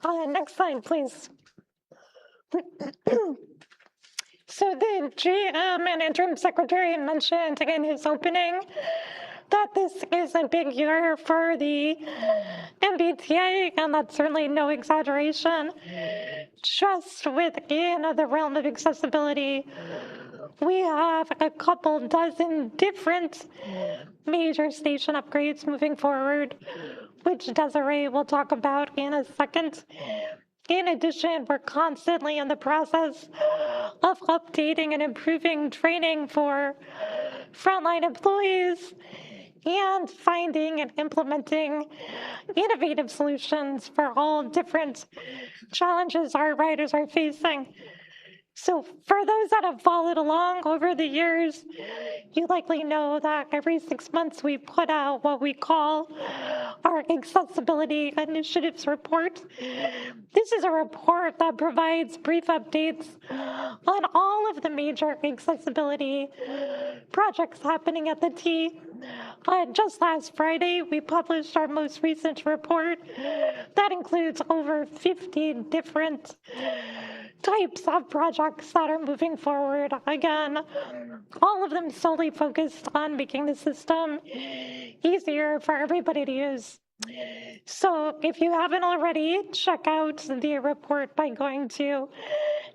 Next slide, please. So the GM and interim secretary mentioned in his opening that this is a big year for the MBTA, and that's certainly no exaggeration. Just within the realm of accessibility, we have a couple dozen different major station upgrades moving forward, which Desiree will talk about in a second. In addition, we're constantly in the process of updating and improving training for frontline employees and finding and implementing innovative solutions for all different challenges our riders are facing. So for those that have followed along over the years, you likely know that every 6 months we put out what we call our Accessibility Initiatives Report. This is a report that provides brief updates on all of the major accessibility projects happening at the T. Just last Friday, we published our most recent report that includes over 50 different types of projects that are moving forward. Again, all of them solely focused on making the system easier for everybody to use. So if you haven't already, check out the report by going to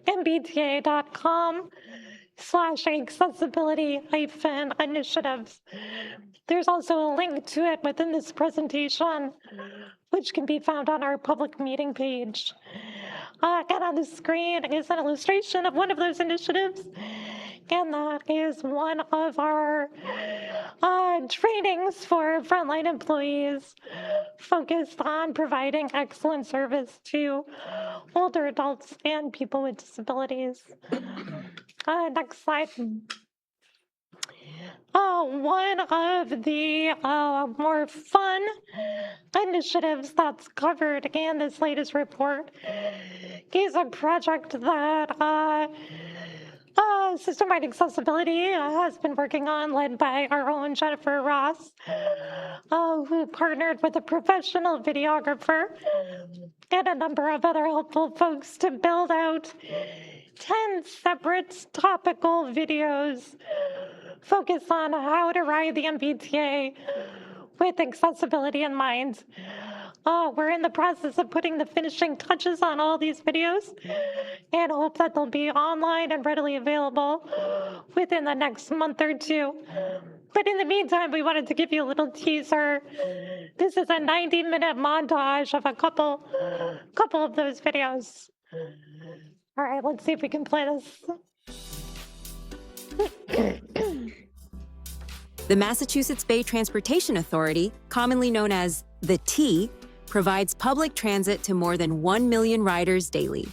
mbta.com/accessibility-initiatives. There's also a link to it within this presentation, which can be found on our public meeting page. And on the screen is an illustration of one of those initiatives, and that is one of our trainings for frontline employees focused on providing excellent service to older adults and people with disabilities. Next slide. One of the more fun initiatives that's covered in this latest report is a project that System-Wide Accessibility has been working on, led by our own Jennifer Ross, who partnered with a professional videographer and a number of other helpful folks to build out 10 separate topical videos focused on how to ride the MBTA with accessibility in mind. We're in the process of putting the finishing touches on all these videos and hope that they'll be online and readily available within the next month or two. But in the meantime, we wanted to give you a little teaser. This is a 90-minute montage of a couple of those videos. All right, let's see if we can play this. The Massachusetts Bay Transportation Authority, commonly known as the T, provides public transit to more than 1 million riders daily.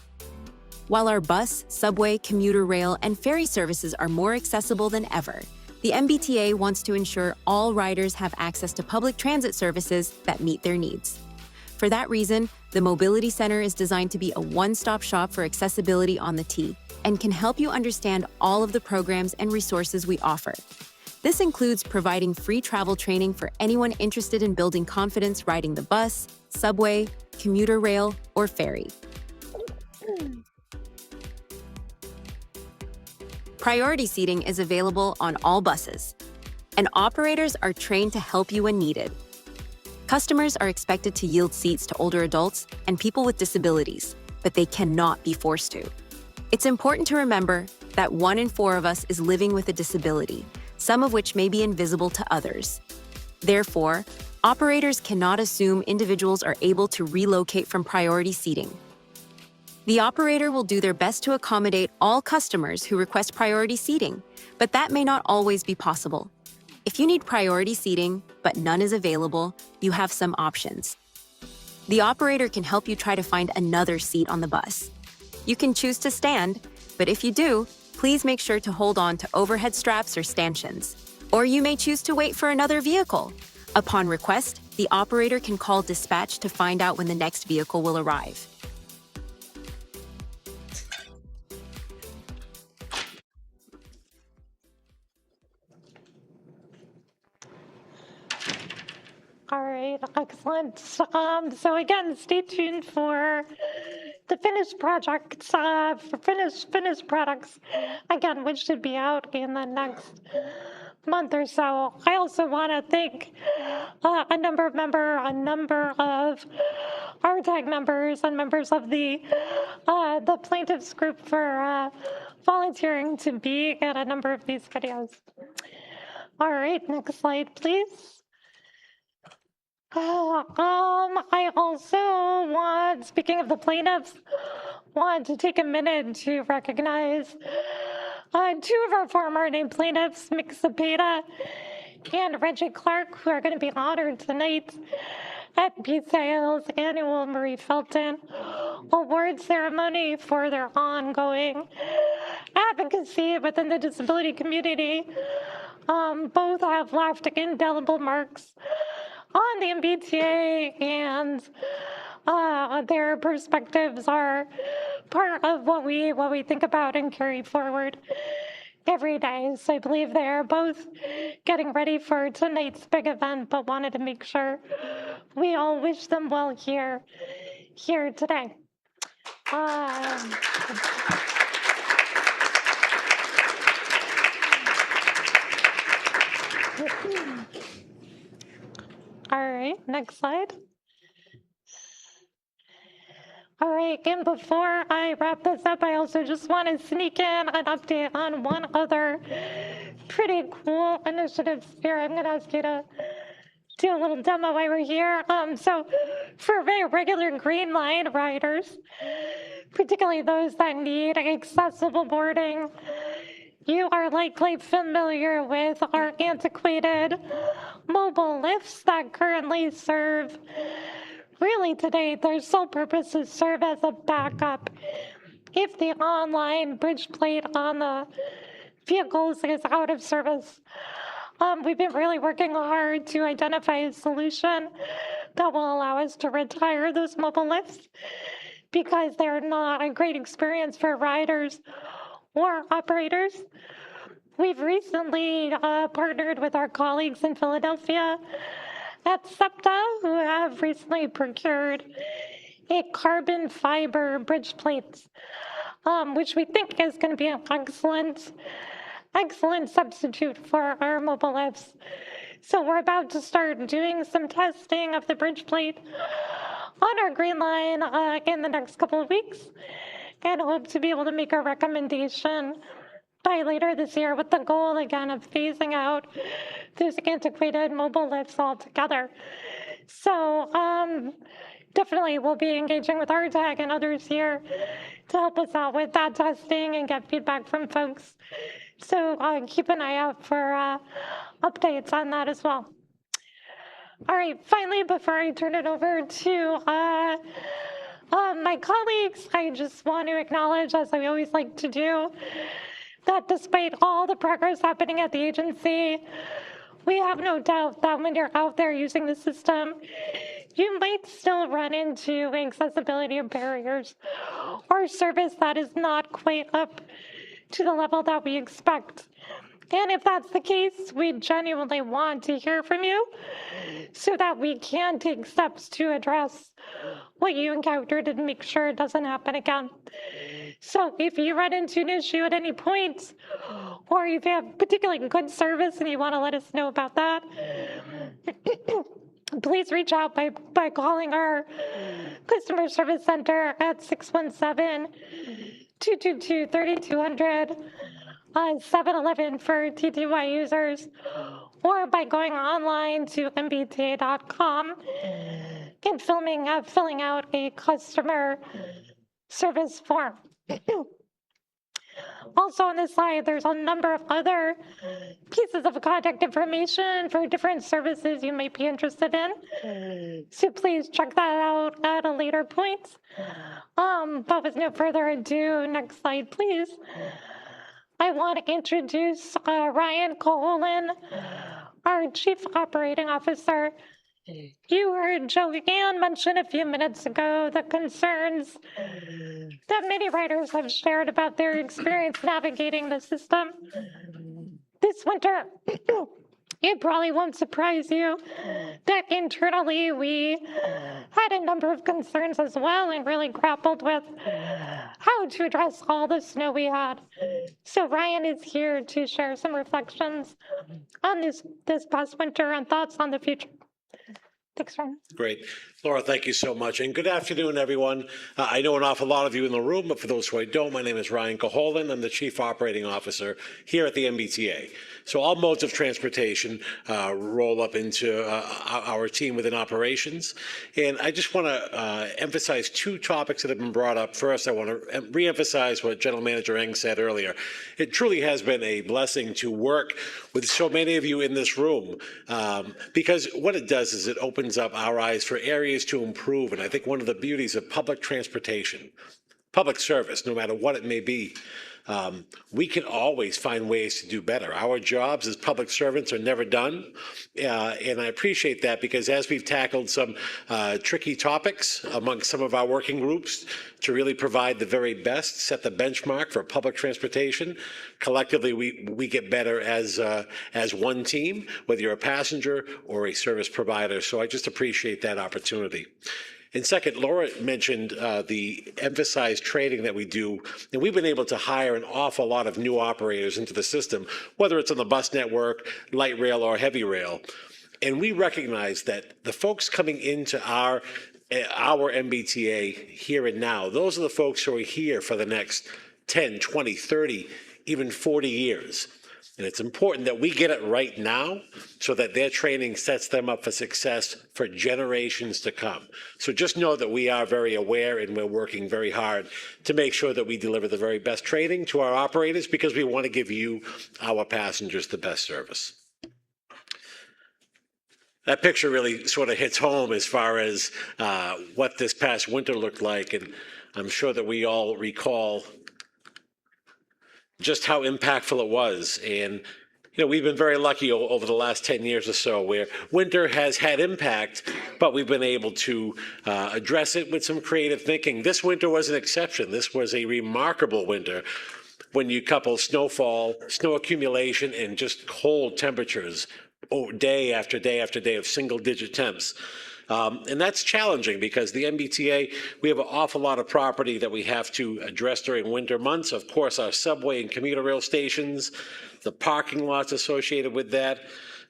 While our bus, subway, commuter rail, and ferry services are more accessible than ever, the MBTA wants to ensure all riders have access to public transit services that meet their needs. For that reason, the Mobility Center is designed to be a one-stop shop for accessibility on the T and can help you understand all of the programs and resources we offer. This includes providing free travel training for anyone interested in building confidence riding the bus, subway, commuter rail, or ferry. Priority seating is available on all buses, and operators are trained to help you when needed. Customers are expected to yield seats to older adults and people with disabilities, but they cannot be forced to. It's important to remember that 1 in 4 of us is living with a disability, some of which may be invisible to others. Therefore, operators cannot assume individuals are able to relocate from priority seating. The operator will do their best to accommodate all customers who request priority seating, but that may not always be possible. If you need priority seating, but none is available, you have some options. The operator can help you try to find another seat on the bus. You can choose to stand, but if you do, please make sure to hold on to overhead straps or stanchions. Or you may choose to wait for another vehicle. Upon request, the operator can call dispatch to find out when the next vehicle will arrive. All right, excellent. So again, stay tuned for the finished projects, for finished products, again, which should be out in the next month or so. I also want to thank a number of RTAG members and members of the plaintiffs group for volunteering to be at a number of these videos. All right, next slide, please. I also want, speaking of the plaintiffs, want to take a minute to recognize 2 of our former named plaintiffs, Mick Cepeda and Reggie Clark, who are going to be honored tonight at BCIL's annual Marie Felton Award ceremony for their ongoing advocacy within the disability community. Both have left indelible marks on the MBTA, and their perspectives are part of what we think about and carry forward every day. So I believe they're both getting ready for tonight's big event, but wanted to make sure we all wish them well here today. All right, next slide. All right, and before I wrap this up, I also just want to sneak in an update on one other pretty cool initiative here. I'm going to ask you to do a little demo while we're here. So for very regular Green Line riders, particularly those that need accessible boarding, you are likely familiar with our antiquated mobile lifts that currently serve, really today, their sole purpose is serve as a backup if the online bridge plate on the vehicles is out of service. We've been really working hard to identify a solution that will allow us to retire those mobile lifts because they're not a great experience for riders or operators. We've recently partnered with our colleagues in Philadelphia at SEPTA, who have recently procured a carbon fiber bridge plate, which we think is going to be an excellent substitute for our mobile lifts. So we're about to start doing some testing of the bridge plate on our Green Line in the next couple of weeks, and hope to be able to make a recommendation by later this year with the goal, again, of phasing out those antiquated mobile lifts altogether. So definitely we'll be engaging with RTAG and others here to help us out with that testing and get feedback from folks. So keep an eye out for updates on that as well. All right, finally, before I turn it over to My colleagues, I just want to acknowledge, as I always like to do, that despite all the progress happening at the agency, we have no doubt that when you're out there using the system, you might still run into accessibility barriers or service that is not quite up to the level that we expect. And if that's the case, we genuinely want to hear from you so that we can take steps to address what you encountered and make sure it doesn't happen again. So if you run into an issue at any point, or if you have particularly good service and you want to let us know about that, please reach out by calling our customer service center at 617-222-3200, 711 for TTY users, or by going online to MBTA.com and filling out a customer service form. Also on this slide, there's a number of other pieces of contact information for different services you might be interested in. So please check that out at a later point. But with no further ado, next slide, please. I want to introduce Ryan Coholan, our Chief Operating Officer. You heard Joanne mention a few minutes ago the concerns that many writers have shared about their experience navigating the system. This winter, it probably won't surprise you that internally we had a number of concerns as well and really grappled with how to address all the snow we had. So Ryan is here to share some reflections on this past winter and thoughts on the future. Thanks, Ryan. Great. Laura, thank you so much. And good afternoon, everyone. I know an awful lot of you in the room, but for those who I don't, my name is Ryan Coholan. I'm the Chief Operating Officer here at the MBTA. So all modes of transportation roll up into our team within operations. And I just want to emphasize two topics that have been brought up. First, I want to reemphasize what General Manager Eng said earlier. It truly has been a blessing to work with so many of you in this room because what it does is it opens up our eyes for areas to improve. And I think one of the beauties of public transportation, public service, no matter what it may be, we can always find ways to do better. Our jobs as public servants are never done. And I appreciate that because as we've tackled some tricky topics amongst some of our working groups to really provide the very best, set the benchmark for public transportation, collectively we get better as one team, whether you're a passenger or a service provider. So I just appreciate that opportunity. And second, Laura mentioned the emphasized training that we do, and we've been able to hire an awful lot of new operators into the system, whether it's on the bus network, light rail, or heavy rail. And we recognize that the folks coming into our MBTA here and now, those are the folks who are here for the next 10, 20, 30, even 40 years. And it's important that we get it right now so that their training sets them up for success for generations to come. So just know that we are very aware and we're working very hard to make sure that we deliver the very best training to our operators because we want to give you, our passengers, the best service. That picture really sort of hits home as far as what this past winter looked like. And I'm sure that we all recall just how impactful it was. And, we've been very lucky over the last 10 years or so where winter has had impact, but we've been able to address it with some creative thinking. This winter was an exception. This was a remarkable winter when you couple snowfall, snow accumulation, and just cold temperatures day after day after day of single-digit temps. And that's challenging because the MBTA, we have an awful lot of property that we have to address during winter months. Of course, our subway and commuter rail stations, the parking lots associated with that.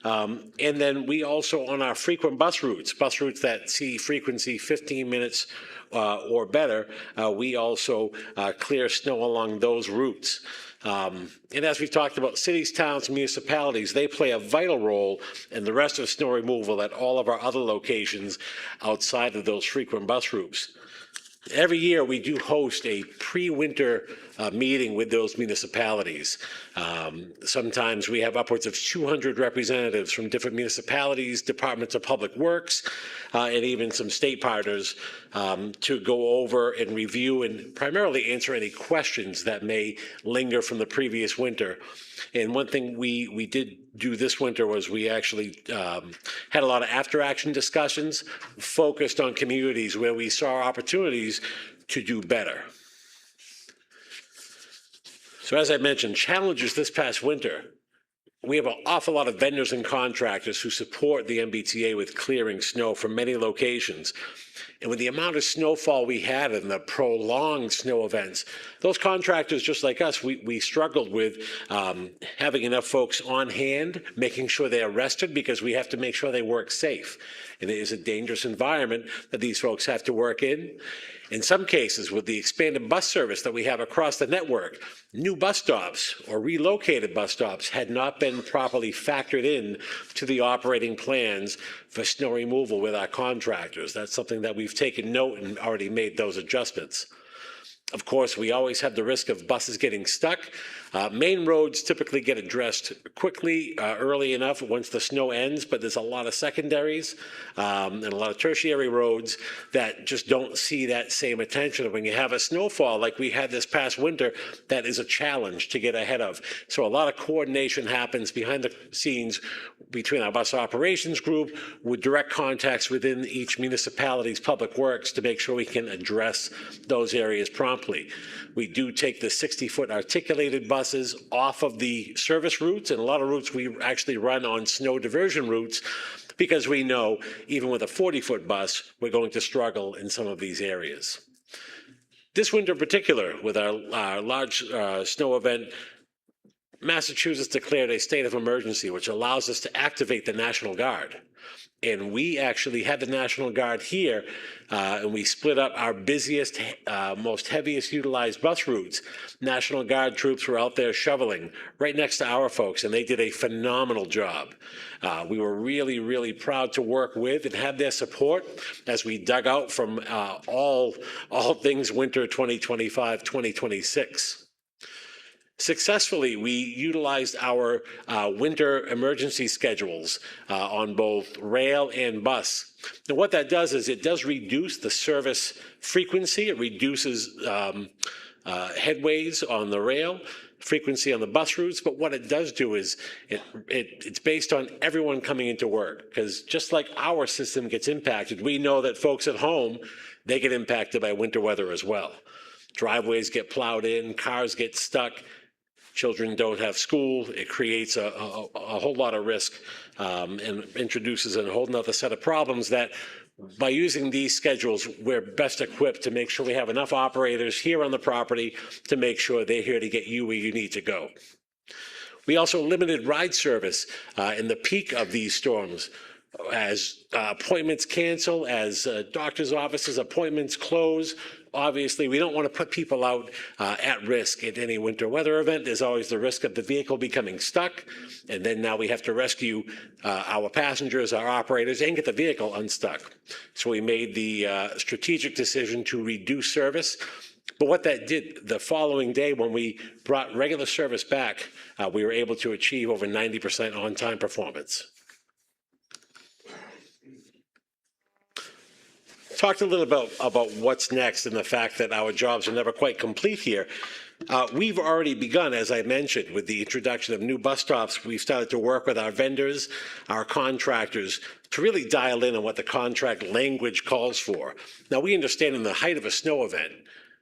And then we also, on our frequent bus routes that see frequency 15 minutes or better, we also clear snow along those routes. And as we've talked about, cities, towns, municipalities, they play a vital role in the rest of snow removal at all of our other locations outside of those frequent bus routes. Every year we do host a pre-winter meeting with those municipalities. Sometimes we have upwards of 200 representatives from different municipalities, departments of public works, and even some state partners to go over and review and primarily answer any questions that may linger from the previous winter. And one thing we did do this winter was we actually had a lot of after-action discussions focused on communities where we saw opportunities to do better. So as I mentioned, challenges this past winter. We have an awful lot of vendors and contractors who support the MBTA with clearing snow from many locations. And with the amount of snowfall we had and the prolonged snow events, those contractors, just like us, we struggled with having enough folks on hand, making sure they are rested because we have to make sure they work safe. And it is a dangerous environment that these folks have to work in. In some cases, with the expanded bus service that we have across the network, new bus stops or relocated bus stops had not been properly factored in to the operating plans for snow removal with our contractors. That's something that we've taken note and already made those adjustments. Of course, we always have the risk of buses getting stuck. Main roads typically get addressed quickly, early enough once the snow ends, but there's a lot of secondaries and a lot of tertiary roads that just don't see that same attention. When you have a snowfall like we had this past winter, that is a challenge to get ahead of. So a lot of coordination happens behind the scenes between our bus operations group with direct contacts within each municipality's public works to make sure we can address those areas promptly. We do take the 60-foot articulated buses off of the service routes, and a lot of routes we actually run on snow diversion routes because we know even with a 40-foot bus, we're going to struggle in some of these areas. This winter in particular, with our large snow event, Massachusetts declared a state of emergency, which allows us to activate the National Guard. And we actually had the National Guard here, and we split up our busiest, most heaviest utilized bus routes. National Guard troops were out there shoveling right next to our folks, and they did a phenomenal job. We were really, really proud to work with and have their support as we dug out from all things winter 2025, 2026. Successfully, we utilized our winter emergency schedules on both rail and bus. And what that does is it does reduce the service frequency. It reduces headways on the rail, frequency on the bus routes. But what it does do is it's based on everyone coming into work, because just like our system gets impacted, we know that folks at home, they get impacted by winter weather as well. Driveways get plowed in, cars get stuck. Children don't have school. It creates a whole lot of risk and introduces a whole nother set of problems that by using these schedules, we're best equipped to make sure we have enough operators here on the property to make sure they're here to get you where you need to go. We also limited ride service in the peak of these storms. As appointments cancel, as doctor's offices appointments close, obviously we don't want to put people out at risk at any winter weather event. There's always the risk of the vehicle becoming stuck, and then now we have to rescue our passengers, our operators, and get the vehicle unstuck. So we made the strategic decision to reduce service. But what that did, the following day when we brought regular service back, we were able to achieve over 90% on-time performance. Talked a little about what's next and the fact that our jobs are never quite complete here. We've already begun, as I mentioned, with the introduction of new bus stops. We've started to work with our vendors, our contractors, to really dial in on what the contract language calls for. Now, we understand in the height of a snow event,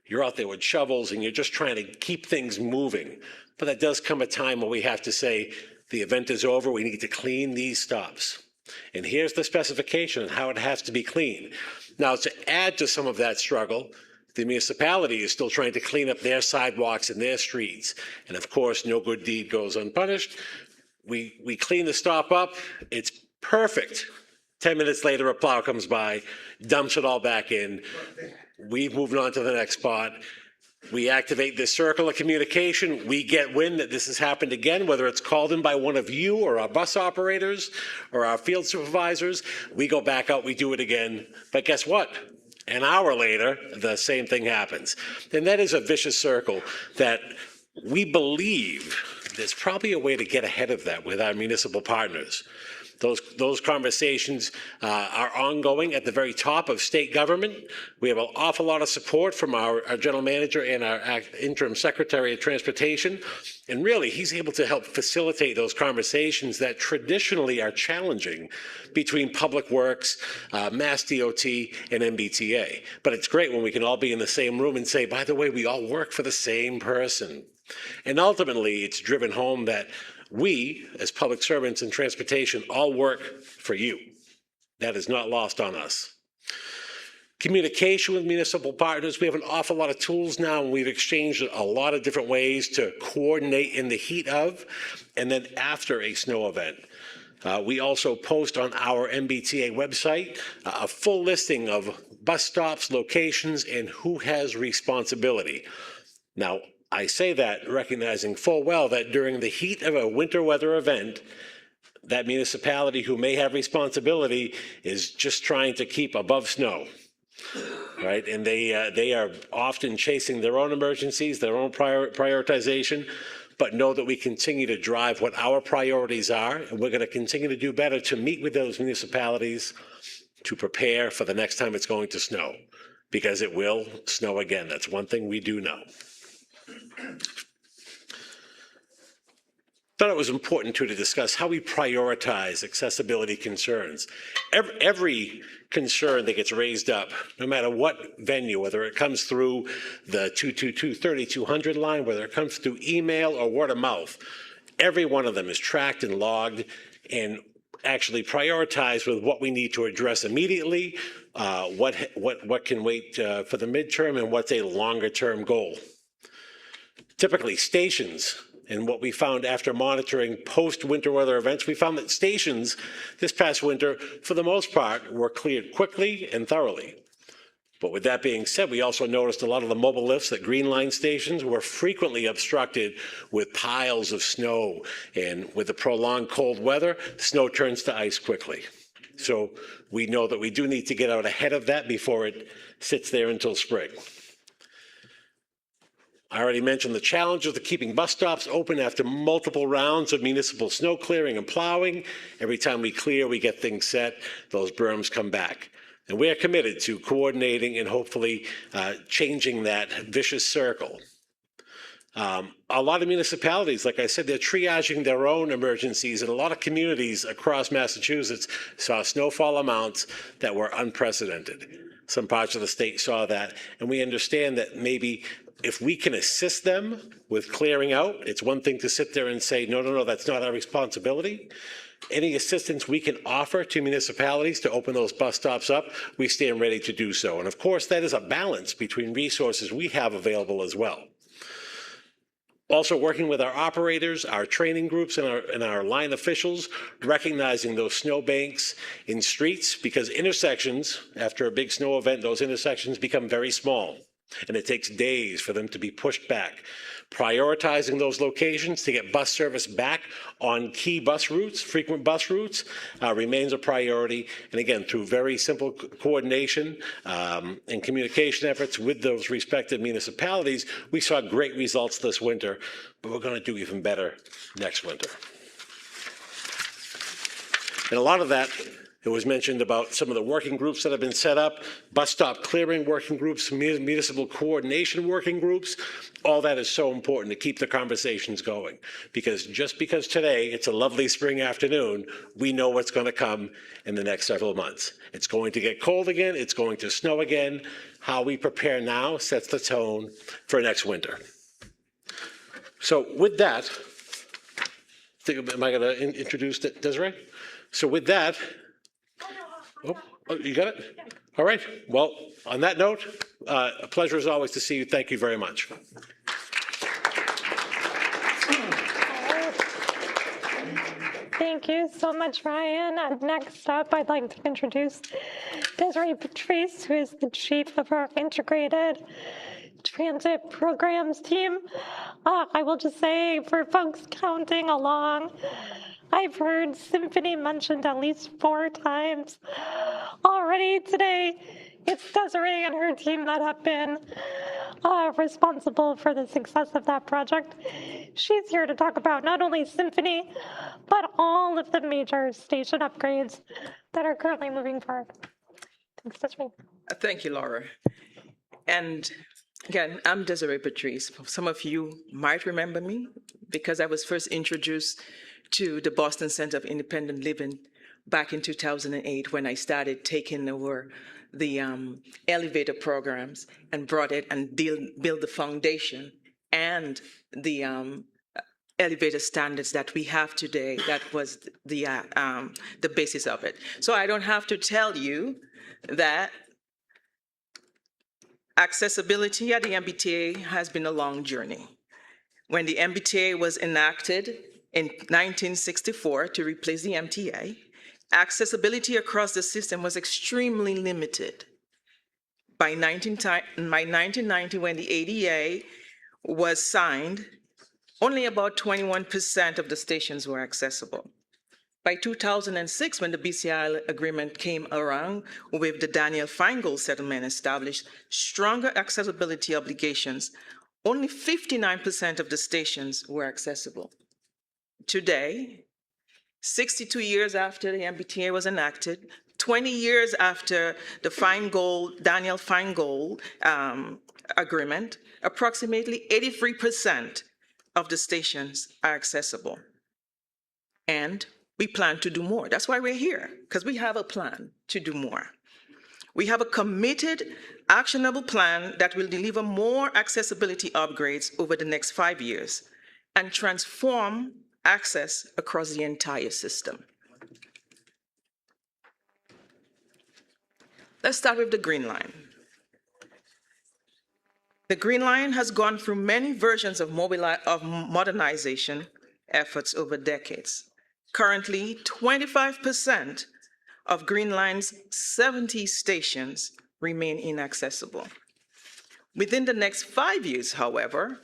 you're out there with shovels and you're just trying to keep things moving. But that does come a time when we have to say, the event is over, we need to clean these stops. And here's the specification on how it has to be cleaned. Now, to add to some of that struggle, the municipality is still trying to clean up their sidewalks and their streets. And of course, no good deed goes unpunished. We clean the stop up, it's perfect. 10 minutes later, a plow comes by, dumps it all back in. We've moved on to the next spot. We activate this circle of communication. We get wind that this has happened again, whether it's called in by one of you or our bus operators or our field supervisors. We go back out, we do it again. But guess what? An hour later, the same thing happens. And that is a vicious circle that we believe there's probably a way to get ahead of that with our municipal partners. Those conversations are ongoing at the very top of state government. We have an awful lot of support from our general manager and our interim secretary of transportation. And really, he's able to help facilitate those conversations that traditionally are challenging between Public Works, Mass DOT, and MBTA. But it's great when we can all be in the same room and say, by the way, we all work for the same person. And ultimately, it's driven home that we, as public servants in transportation, all work for you. That is not lost on us. Communication with municipal partners, we have an awful lot of tools now, and we've exchanged a lot of different ways to coordinate in the heat of and then after a snow event. We also post on our MBTA website a full listing of bus stops, locations, and who has responsibility. Now, I say that recognizing full well that during the heat of a winter weather event, that municipality who may have responsibility is just trying to keep above snow, right? And they are often chasing their own emergencies, their own prioritization, but know that we continue to drive what our priorities are, and we're going to continue to do better to meet with those municipalities to prepare for the next time it's going to snow, because it will snow again. That's one thing we do know. Thought it was important to discuss how we prioritize accessibility concerns. Every concern that gets raised up, no matter what venue, whether it comes through the 222-3200 line, whether it comes through email or word of mouth, every one of them is tracked and logged and actually prioritized with what we need to address immediately, what can wait for the midterm, and what's a longer term goal. Typically, stations, and what we found after monitoring post-winter weather events, we found that stations this past winter, for the most part, were cleared quickly and thoroughly. But with that being said, we also noticed a lot of the mobile lifts at Green Line stations were frequently obstructed with piles of snow. And with the prolonged cold weather, snow turns to ice quickly. So we know that we do need to get out ahead of that before it sits there until spring. I already mentioned the challenges of keeping bus stops open after multiple rounds of municipal snow clearing and plowing. Every time we clear, we get things set, those berms come back. And we are committed to coordinating and hopefully changing that vicious circle. A lot of municipalities, like I said, they're triaging their own emergencies, and a lot of communities across Massachusetts saw snowfall amounts that were unprecedented. Some parts of the state saw that, and we understand that maybe if we can assist them with clearing out, it's one thing to sit there and say, no, that's not our responsibility. Any assistance we can offer to municipalities to open those bus stops up, we stand ready to do so. And of course, that is a balance between resources we have available as well. Also working with our operators, our training groups, and our line officials, recognizing those snowbanks in streets, because intersections, after a big snow event, those intersections become very small. And it takes days for them to be pushed back. Prioritizing those locations to get bus service back on key bus routes, frequent bus routes, remains a priority. And again, through very simple coordination and communication efforts with those respective municipalities, we saw great results this winter, but we're going to do even better next winter. And a lot of that, it was mentioned about some of the working groups that have been set up, bus stop clearing working groups, municipal coordination working groups. All that is so important to keep the conversations going. Because just because today it's a lovely spring afternoon, we know what's going to come in the next several months. It's going to get cold again. It's going to snow again. How we prepare now sets the tone for next winter. So with that, am I going to introduce Desiree? So with that, oh, you got it? All right. Well, on that note, a pleasure as always to see you. Thank you very much. Thank you so much, Ryan. And next up, I'd like to introduce Desiree Patrice, who is the chief of our integrated transit programs team. I will just say, for folks counting along, I've heard Symphony mentioned at least 4 times already today. it's Desiree and her team that have been responsible for the success of that project. She's here to talk about not only Symphony, but all of the major station upgrades that are currently moving forward. Thanks, Desiree. Thank you, Laura. And again, I'm Desiree Patrice. Some of you might remember me because I was first introduced to the Boston Center of Independent Living back in 2008 when I started taking over the elevator programs and brought it and build the foundation and the elevator standards that we have today. That was the basis of it. So I don't have to tell you that accessibility at the MBTA has been a long journey. When the MBTA was enacted in 1964 to replace the MTA, accessibility across the system was extremely limited. By 1990, when the ADA was signed, only about 21% of the stations were accessible. By 2006, when the BCI agreement came around with the Daniel Feingold settlement established stronger accessibility obligations, only 59% of the stations were accessible. Today, 62 years after the MBTA was enacted, 20 years after the Daniel Feingold agreement, approximately 83% of the stations are accessible. And we plan to do more. That's why we're here, because we have a plan to do more. We have a committed, actionable plan that will deliver more accessibility upgrades over the next 5 years and transform access across the entire system. Let's start with the Green Line. The Green Line has gone through many versions of modernization efforts over decades. Currently, 25% of Green Line's 70 stations remain inaccessible. Within the next 5 years, however,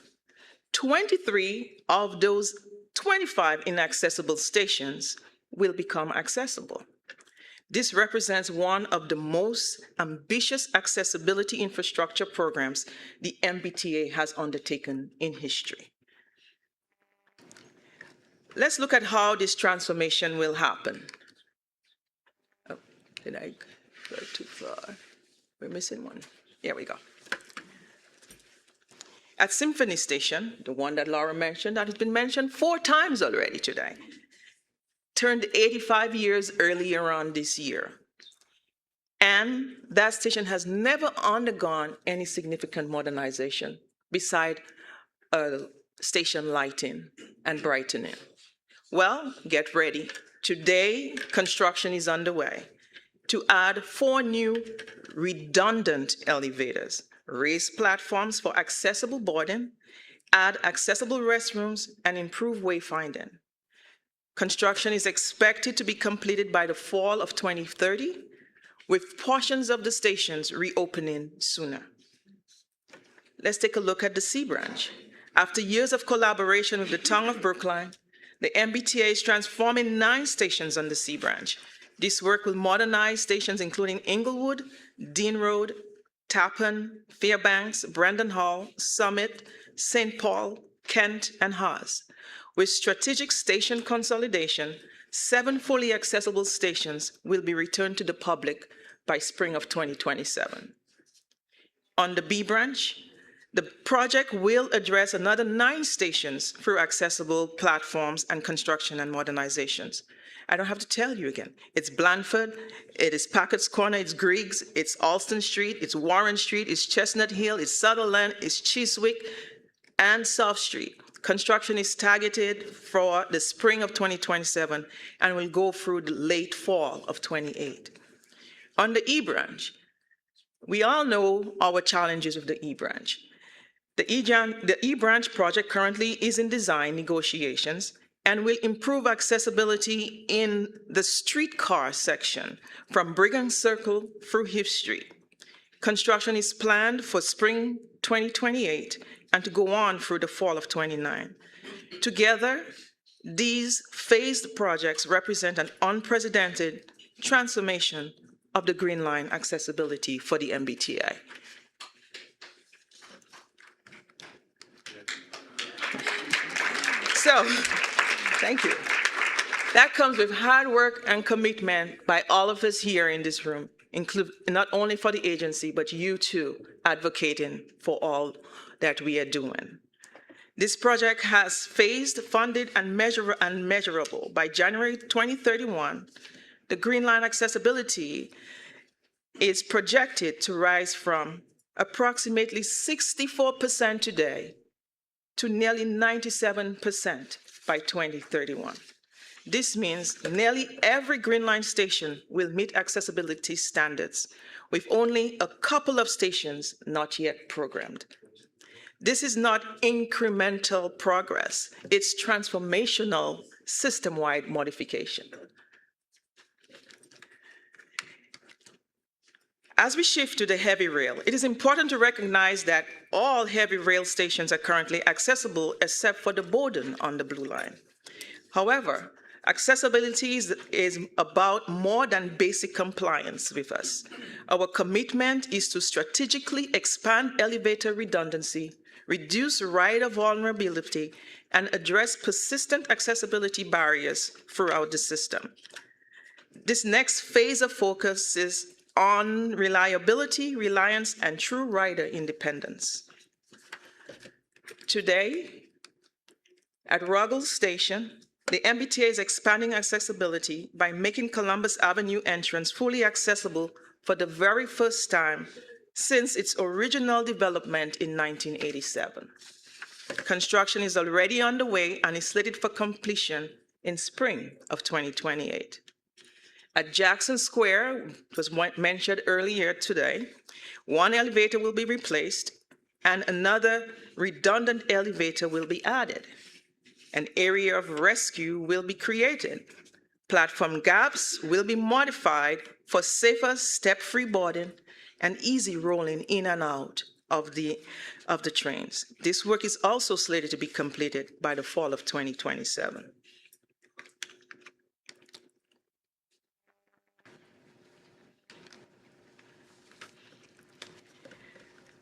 23 of those 25 inaccessible stations will become accessible. This represents one of the most ambitious accessibility infrastructure programs the MBTA has undertaken in history. Let's look at how this transformation will happen. Oh, did I go too far? We're missing one. Here we go. At Symphony Station, the one that Laura mentioned, that has been mentioned 4 times already today, turned 85 years earlier on this year. And that station has never undergone any significant modernization beside station lighting and brightening. Well, get ready. Today, construction is underway to add 4 new redundant elevators, raised platforms for accessible boarding, add accessible restrooms, and improve wayfinding. Construction is expected to be completed by the fall of 2030, with portions of the stations reopening sooner. Let's take a look at the C Branch. After years of collaboration with the Town of Brookline, the MBTA is transforming 9 stations on the C Branch. This work will modernize stations including Inglewood, Dean Road, Tappan, Fairbanks, Brandon Hall, Summit, St. Paul, Kent, and Haas. With strategic station consolidation, 7 fully accessible stations will be returned to the public by spring of 2027. On the B Branch, the project will address another 9 stations through accessible platforms and construction and modernizations. I don't have to tell you again. It's Blandford, it is Packett's Corner, it's Griggs, it's Alston Street, it's Warren Street, it's Chestnut Hill, it's Sutherland, it's Chiswick, and South Street. Construction is targeted for the spring of 2027 and will go through the late fall of 28. On the E Branch, we all know our challenges with the E Branch. The E Branch project currently is in design negotiations and will improve accessibility in the streetcar section from Brigham Circle through Hiff Street. Construction is planned for spring 2028 and to go on through the fall of 29. Together, these phased projects represent an unprecedented transformation of the Green Line accessibility for the MBTA. So, thank you. That comes with hard work and commitment by all of us here in this room, not only for the agency, but you too, advocating for all that we are doing. This project has phased, funded, and measurable. By January 2031, the Green Line accessibility is projected to rise from approximately 64% today to nearly 97% by 2031. This means nearly every Green Line station will meet accessibility standards, with only a couple of stations not yet programmed. This is not incremental progress, it's transformational, system-wide modification. As we shift to the heavy rail, it is important to recognize that all heavy rail stations are currently accessible except for the Bowdoin on the Blue Line. However, accessibility is about more than basic compliance with us. Our commitment is to strategically expand elevator redundancy, reduce rider vulnerability, and address persistent accessibility barriers throughout the system. This next phase of focus is on reliability, reliance, and true rider independence. Today, at Ruggles Station, the MBTA is expanding accessibility by making Columbus Avenue entrance fully accessible for the very first time since its original development in 1987. Construction is already underway and is slated for completion in spring of 2028. At Jackson Square, it was mentioned earlier today, one elevator will be replaced and another redundant elevator will be added. An area of rescue will be created. Platform gaps will be modified for safer step-free boarding and easy rolling in and out of the trains. This work is also slated to be completed by the fall of 2027.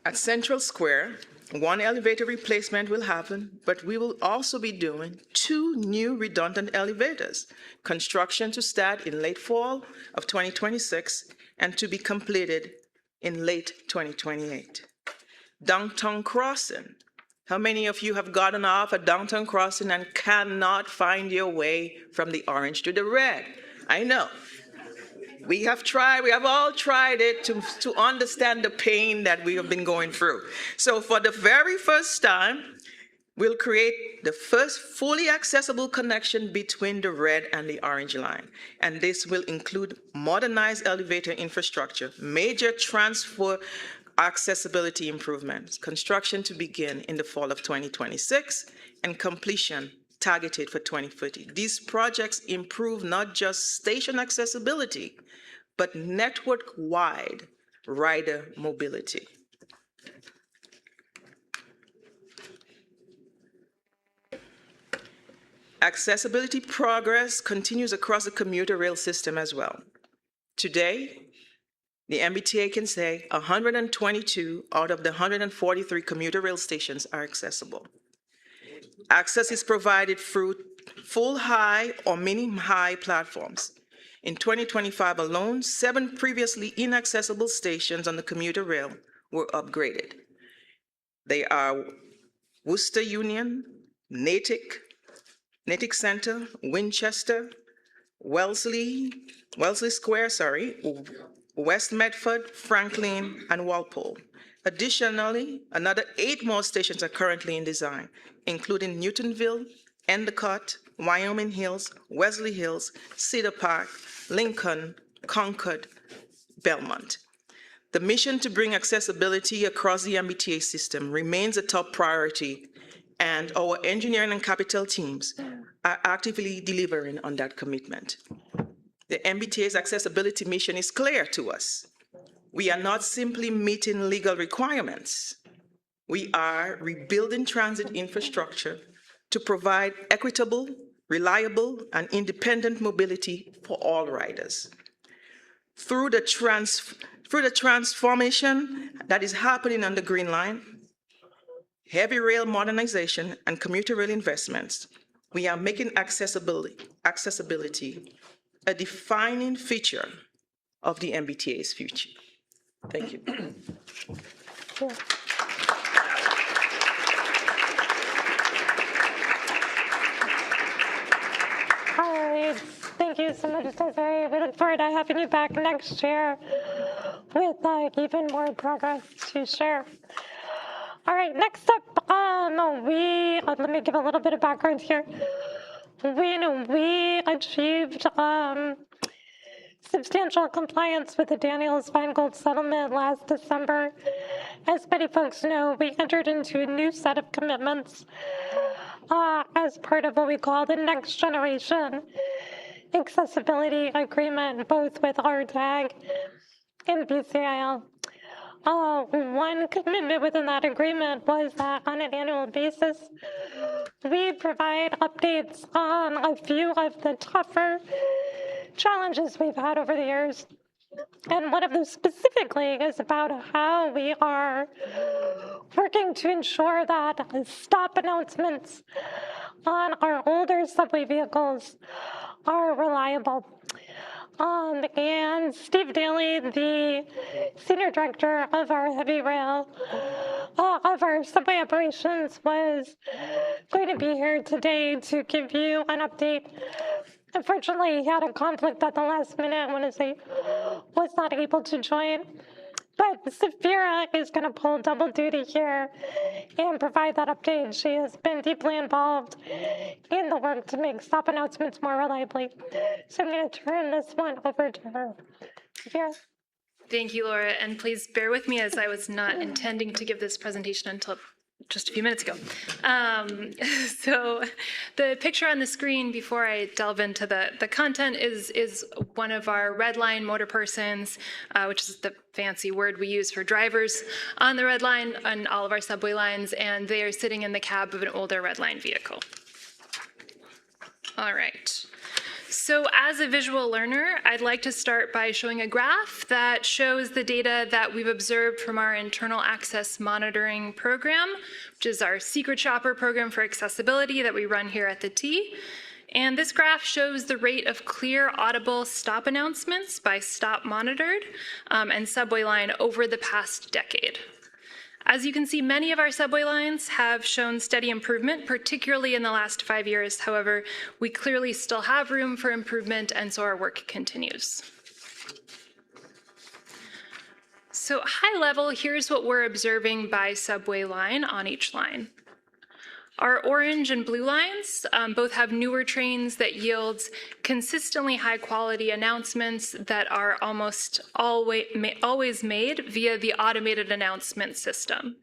At Central Square, one elevator replacement will happen, but we will also be doing 2 new redundant elevators. Construction to start in late fall of 2026 and to be completed in late 2028. Downtown Crossing. How many of you have gotten off at Downtown Crossing and cannot find your way from the orange to the red? I know. We have all tried it to understand the pain that we have been going through. So for the very first time, we'll create the first fully accessible connection between the red and the orange line. And this will include modernized elevator infrastructure, major transfer accessibility improvements, construction to begin in the fall of 2026, and completion targeted for 2030. These projects improve not just station accessibility, but network-wide rider mobility. Accessibility progress continues across the commuter rail system as well. Today, the MBTA can say 122 out of the 143 commuter rail stations are accessible. Access is provided through full high or mini high platforms. In 2025 alone, 7 previously inaccessible stations on the commuter rail were upgraded. They are Worcester Union, Natick Center, Winchester, Wellesley Square, West Medford, Franklin, and Walpole. Additionally, another 8 more stations are currently in design, including Newtonville, Endicott, Wyoming Hills, Wesley Hills, Cedar Park, Lincoln, Concord, Belmont. The mission to bring accessibility across the MBTA system remains a top priority, and our engineering and capital teams are actively delivering on that commitment. The MBTA's accessibility mission is clear to us. We are not simply meeting legal requirements. We are rebuilding transit infrastructure to provide equitable, reliable, and independent mobility for all riders. through the transformation that is happening on the Green Line, heavy rail modernization, and commuter rail investments, we are making accessibility a defining feature of the MBTA's future. Thank you. All right, thank you so much, Desiree. We look forward to having you back next year with even more progress to share. All right, next up, let me give a little bit of background here. We achieved substantial compliance with the Daniels-Feingold settlement last December. As many folks know, we entered into a new set of commitments as part of what we call the Next Generation Accessibility Agreement, both with RTAG and BCIL. One commitment within that agreement was that on an annual basis, we provide updates on a few of the tougher challenges we've had over the years. And one of those specifically is about how we are working to ensure that stop announcements on our older subway vehicles are reliable. And Steve Daly, the Senior Director of our heavy rail, of our subway operations, was going to be here today to give you an update. Unfortunately, he had a conflict at the last minute when he was not able to join. But Safira is going to pull double duty here and provide that update. She has been deeply involved in the work to make stop announcements more reliably. So I'm going to turn this one over to her. Safira. Thank you, Laura, and please bear with me as I was not intending to give this presentation until just a few minutes ago. So the picture on the screen before I delve into the content is one of our red line motor persons, which is the fancy word we use for drivers on the red line on all of our subway lines, and they are sitting in the cab of an older red line vehicle. All right. So as a visual learner, I'd like to start by showing a graph that shows the data that we've observed from our internal access monitoring program, which is our secret shopper program for accessibility that we run here at the T. And this graph shows the rate of clear audible stop announcements by stop monitored and subway line over the past decade. As you can see, many of our subway lines have shown steady improvement, particularly in the last 5 years. However, we clearly still have room for improvement, and so our work continues. So high level, here's what we're observing by subway line on each line. Our orange and blue lines both have newer trains that yield consistently high quality announcements that are almost always made via the automated announcement system.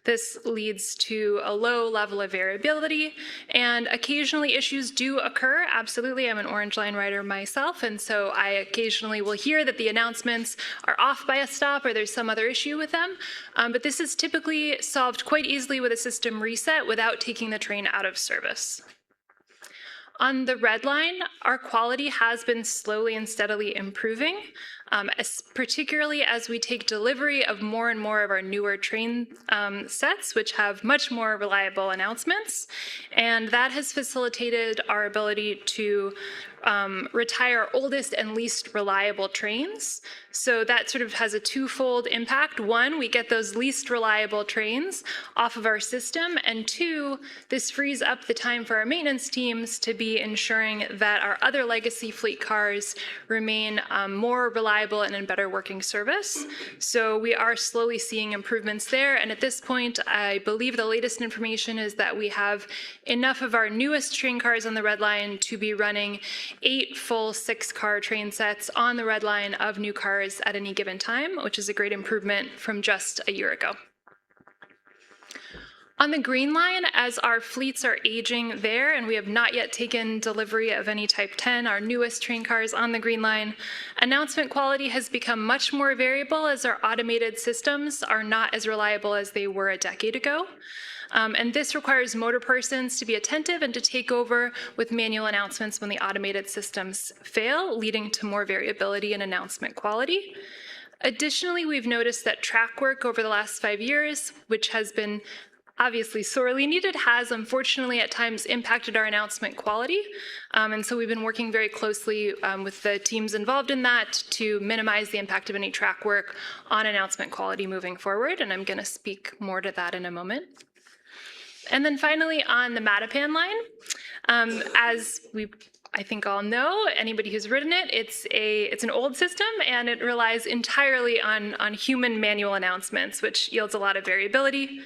This leads to a low level of variability, and occasionally issues do occur. Absolutely, I'm an orange line rider myself, and so I occasionally will hear that the announcements are off by a stop or there's some other issue with them. But this is typically solved quite easily with a system reset without taking the train out of service. On the red line, our quality has been slowly and steadily improving, particularly as we take delivery of more and more of our newer train sets, which have much more reliable announcements. And that has facilitated our ability to retire oldest and least reliable trains. So that sort of has a twofold impact. One, we get those least reliable trains off of our system. And two, this frees up the time for our maintenance teams to be ensuring that our other legacy fleet cars remain more reliable and in better working service. So we are slowly seeing improvements there. And at this point, I believe the latest information is that we have enough of our newest train cars on the red line to be running 8 full 6-car train sets on the red line of new cars at any given time, which is a great improvement from just a year ago. On the Green Line, as our fleets are aging there, and we have not yet taken delivery of any Type 10, our newest train cars on the Green Line, announcement quality has become much more variable as our automated systems are not as reliable as they were a decade ago. And this requires motor persons to be attentive and to take over with manual announcements when the automated systems fail, leading to more variability in announcement quality. Additionally, we've noticed that track work over the last 5 years, which has been obviously sorely needed, has unfortunately at times impacted our announcement quality. And so we've been working very closely with the teams involved in that to minimize the impact of any track work on announcement quality moving forward. And I'm going to speak more to that in a moment. And then finally on the Mattapan line, as we I think all know, anybody who's ridden it, it's an old system and it relies entirely on human manual announcements, which yields a lot of variability.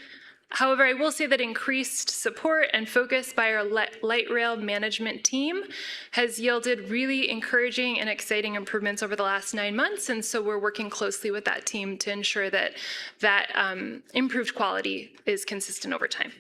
However, I will say that increased support and focus by our light rail management team has yielded really encouraging and exciting improvements over the last 9 months, and so we're working closely with that team to ensure that improved quality is consistent over time.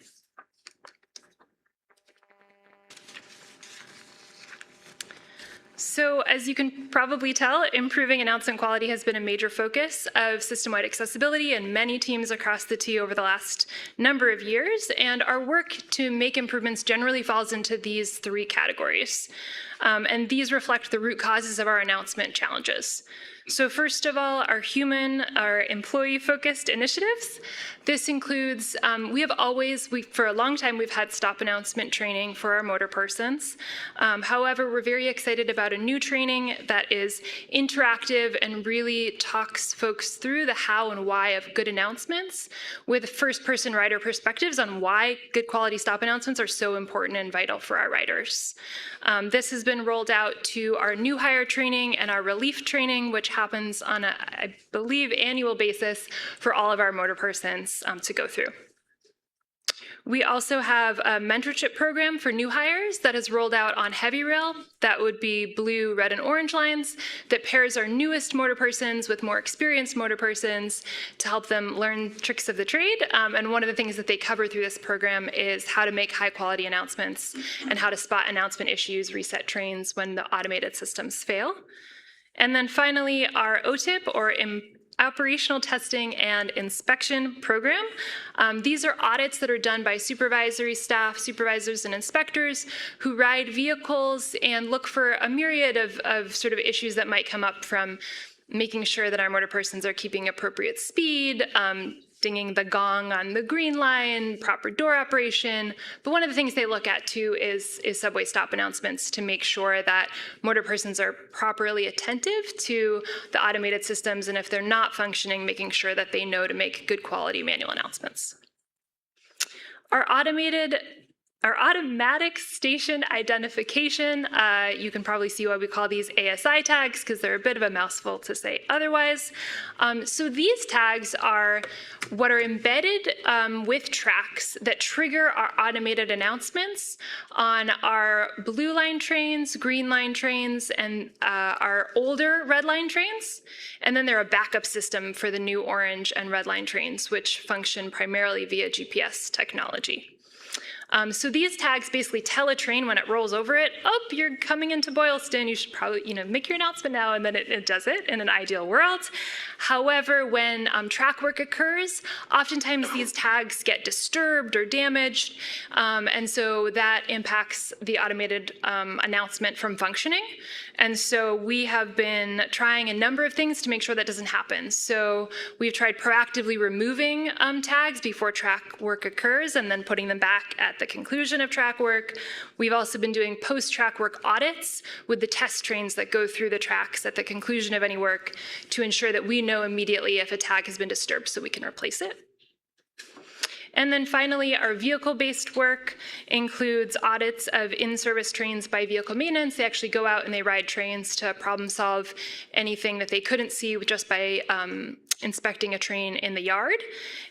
So as you can probably tell, improving announcement quality has been a major focus of system-wide accessibility and many teams across the T over the last number of years, and our work to make improvements generally falls into these 3 categories. And these reflect the root causes of our announcement challenges. So first of all, our employee-focused initiatives. This includes, for a long time, we've had stop announcement training for our motor persons. However, we're very excited about a new training that is interactive and really talks folks through the how and why of good announcements with first-person rider perspectives on why good quality stop announcements are so important and vital for our riders. This has been rolled out to our new hire training and our relief training, which happens on a, I believe, annual basis for all of our motor persons to go through. We also have a mentorship program for new hires that is rolled out on heavy rail. That would be blue, red, and orange lines that pairs our newest motor persons with more experienced motor persons to help them learn tricks of the trade. And one of the things that they cover through this program is how to make high quality announcements and how to spot announcement issues, reset trains when the automated systems fail. And then finally, our OTIP, or Operational Testing and Inspection Program. These are audits that are done by supervisory staff, supervisors and inspectors who ride vehicles and look for a myriad of sort of issues that might come up from making sure that our motor persons are keeping appropriate speed, dinging the gong on the green line, proper door operation. But one of the things they look at too is subway stop announcements to make sure that motor persons are properly attentive to the automated systems, and if they're not functioning, making sure that they know to make good quality manual announcements. Our automatic station identification, you can probably see why we call these ASI tags, because they're a bit of a mouthful to say otherwise. So these tags are what are embedded with tracks that trigger our automated announcements on our blue line trains, green line trains, and our older red line trains. And then they're a backup system for the new orange and red line trains, which function primarily via GPS technology. So these tags basically tell a train when it rolls over it, oh, you're coming into Boylston, you should probably make your announcement now, and then it does it in an ideal world. However, when track work occurs, oftentimes these tags get disturbed or damaged, and so that impacts the automated announcement from functioning. And so we have been trying a number of things to make sure that doesn't happen. So we've tried proactively removing tags before track work occurs and then putting them back at the conclusion of track work. We've also been doing post-track work audits with the test trains that go through the tracks at the conclusion of any work to ensure that we know immediately if a tag has been disturbed so we can replace it. And then finally, our vehicle-based work includes audits of in-service trains by vehicle maintenance. They actually go out and they ride trains to problem solve anything that they couldn't see just by inspecting a train in the yard.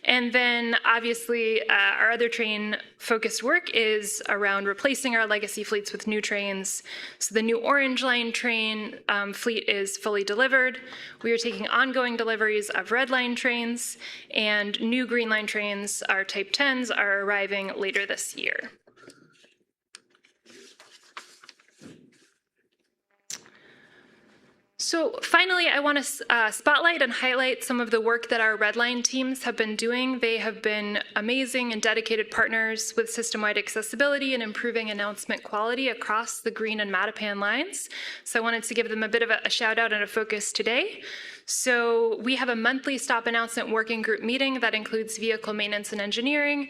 And then obviously our other train focused work is around replacing our legacy fleets with new trains. So the new Orange Line train fleet is fully delivered. We are taking ongoing deliveries of Red Line trains, and new Green Line trains, our Type 10s, are arriving later this year. So finally, I want to spotlight and highlight some of the work that our Red Line teams have been doing. They have been amazing and dedicated partners with system-wide accessibility and improving announcement quality across the Green and Mattapan lines. So I wanted to give them a bit of a shout out and a focus today. So we have a monthly stop announcement working group meeting that includes vehicle maintenance and engineering,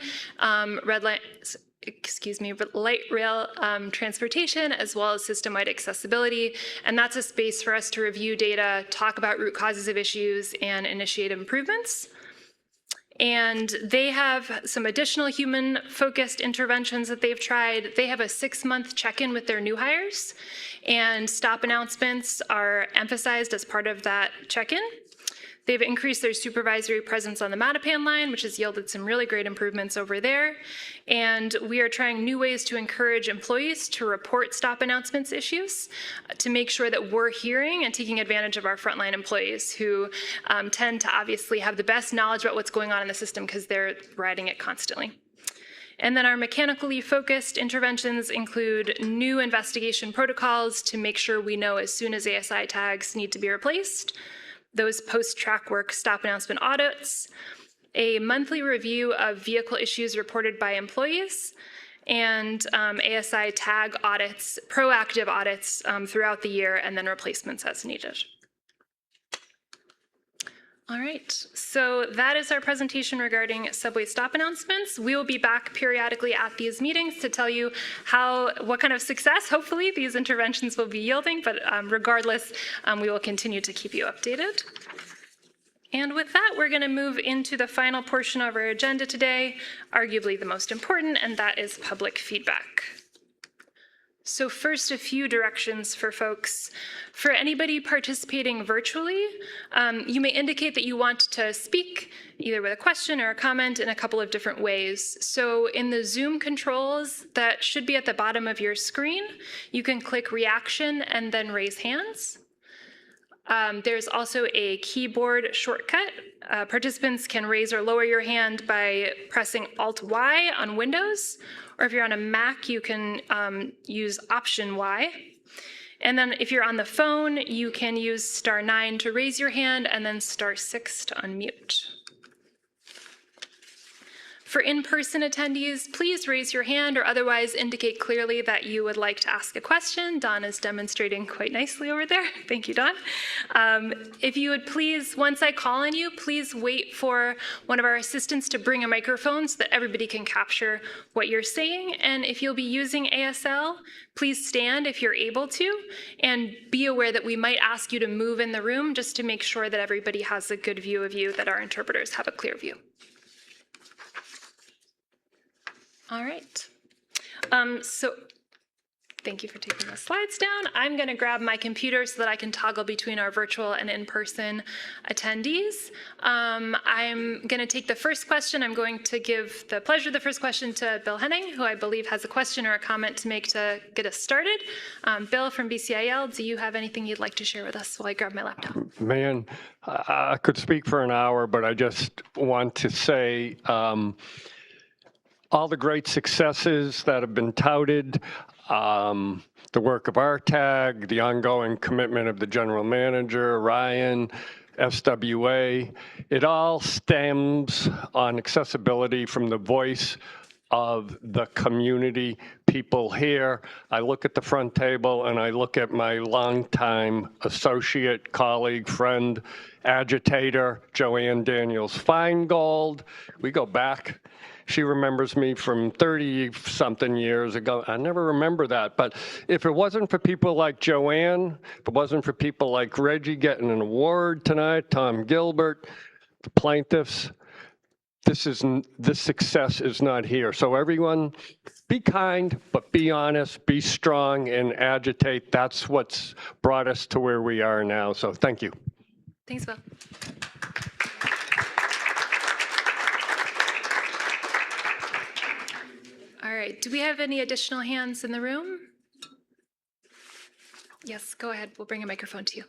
light rail transportation, as well as system-wide accessibility. And that's a space for us to review data, talk about root causes of issues, and initiate improvements. And they have some additional human-focused interventions that they've tried. They have a 6-month check-in with their new hires, and stop announcements are emphasized as part of that check-in. They've increased their supervisory presence on the Mattapan line, which has yielded some really great improvements over there. And we are trying new ways to encourage employees to report stop announcements issues to make sure that we're hearing and taking advantage of our frontline employees who tend to obviously have the best knowledge about what's going on in the system because they're riding it constantly. And then our mechanically focused interventions include new investigation protocols to make sure we know as soon as ASI tags need to be replaced, those post-track work stop announcement audits, a monthly review of vehicle issues reported by employees, and ASI tag audits, proactive audits throughout the year, and then replacements as needed. All right, so that is our presentation regarding subway stop announcements. We will be back periodically at these meetings to tell you what kind of success, hopefully, these interventions will be yielding, but regardless, we will continue to keep you updated. And with that, we're going to move into the final portion of our agenda today, arguably the most important, and that is public feedback. So first, a few directions for folks. For anybody participating virtually, you may indicate that you want to speak either with a question or a comment in a couple of different ways. So in the Zoom controls that should be at the bottom of your screen, you can click reaction and then raise hands. There's also a keyboard shortcut. Participants can raise or lower your hand by pressing Alt-Y on Windows, or if you're on a Mac, you can use Option Y. And then if you're on the phone, you can use *9 to raise your hand and then *6 to unmute. For in-person attendees, please raise your hand or otherwise indicate clearly that you would like to ask a question. Don is demonstrating quite nicely over there. Thank you, Don. If you would please, once I call on you, please wait for one of our assistants to bring a microphone so that everybody can capture what you're saying. And if you'll be using ASL, please stand if you're able to, and be aware that we might ask you to move in the room just to make sure that everybody has a good view of you, that our interpreters have a clear view. All right. So thank you for taking the slides down. I'm going to grab my computer so that I can toggle between our virtual and in-person attendees. I'm going to take the first question. I'm going to give the pleasure of the first question to Bill Henning, who I believe has a question or a comment to make to get us started. Bill from BCIL, do you have anything you'd like to share with us while I grab my laptop? Man, I could speak for an hour, but I just want to say all the great successes that have been touted, the work of RTAG, the ongoing commitment of the general manager, Ryan, SWA, it all stems on accessibility from the voice of the community people here. I look at the front table and I look at my longtime associate, colleague, friend, agitator, Joanne Daniels-Feingold. We go back. She remembers me from 30-something years ago. I never remember that. But if it wasn't for people like Joanne, if it wasn't for people like Reggie getting an award tonight, Tom Gilbert, the plaintiffs, this success is not here. So everyone, be kind, but be honest, be strong, and agitate. That's what's brought us to where we are now. So thank you. Thanks, Bill. right, do we have any additional hands in the room? Yes, go ahead. We'll bring a microphone to you.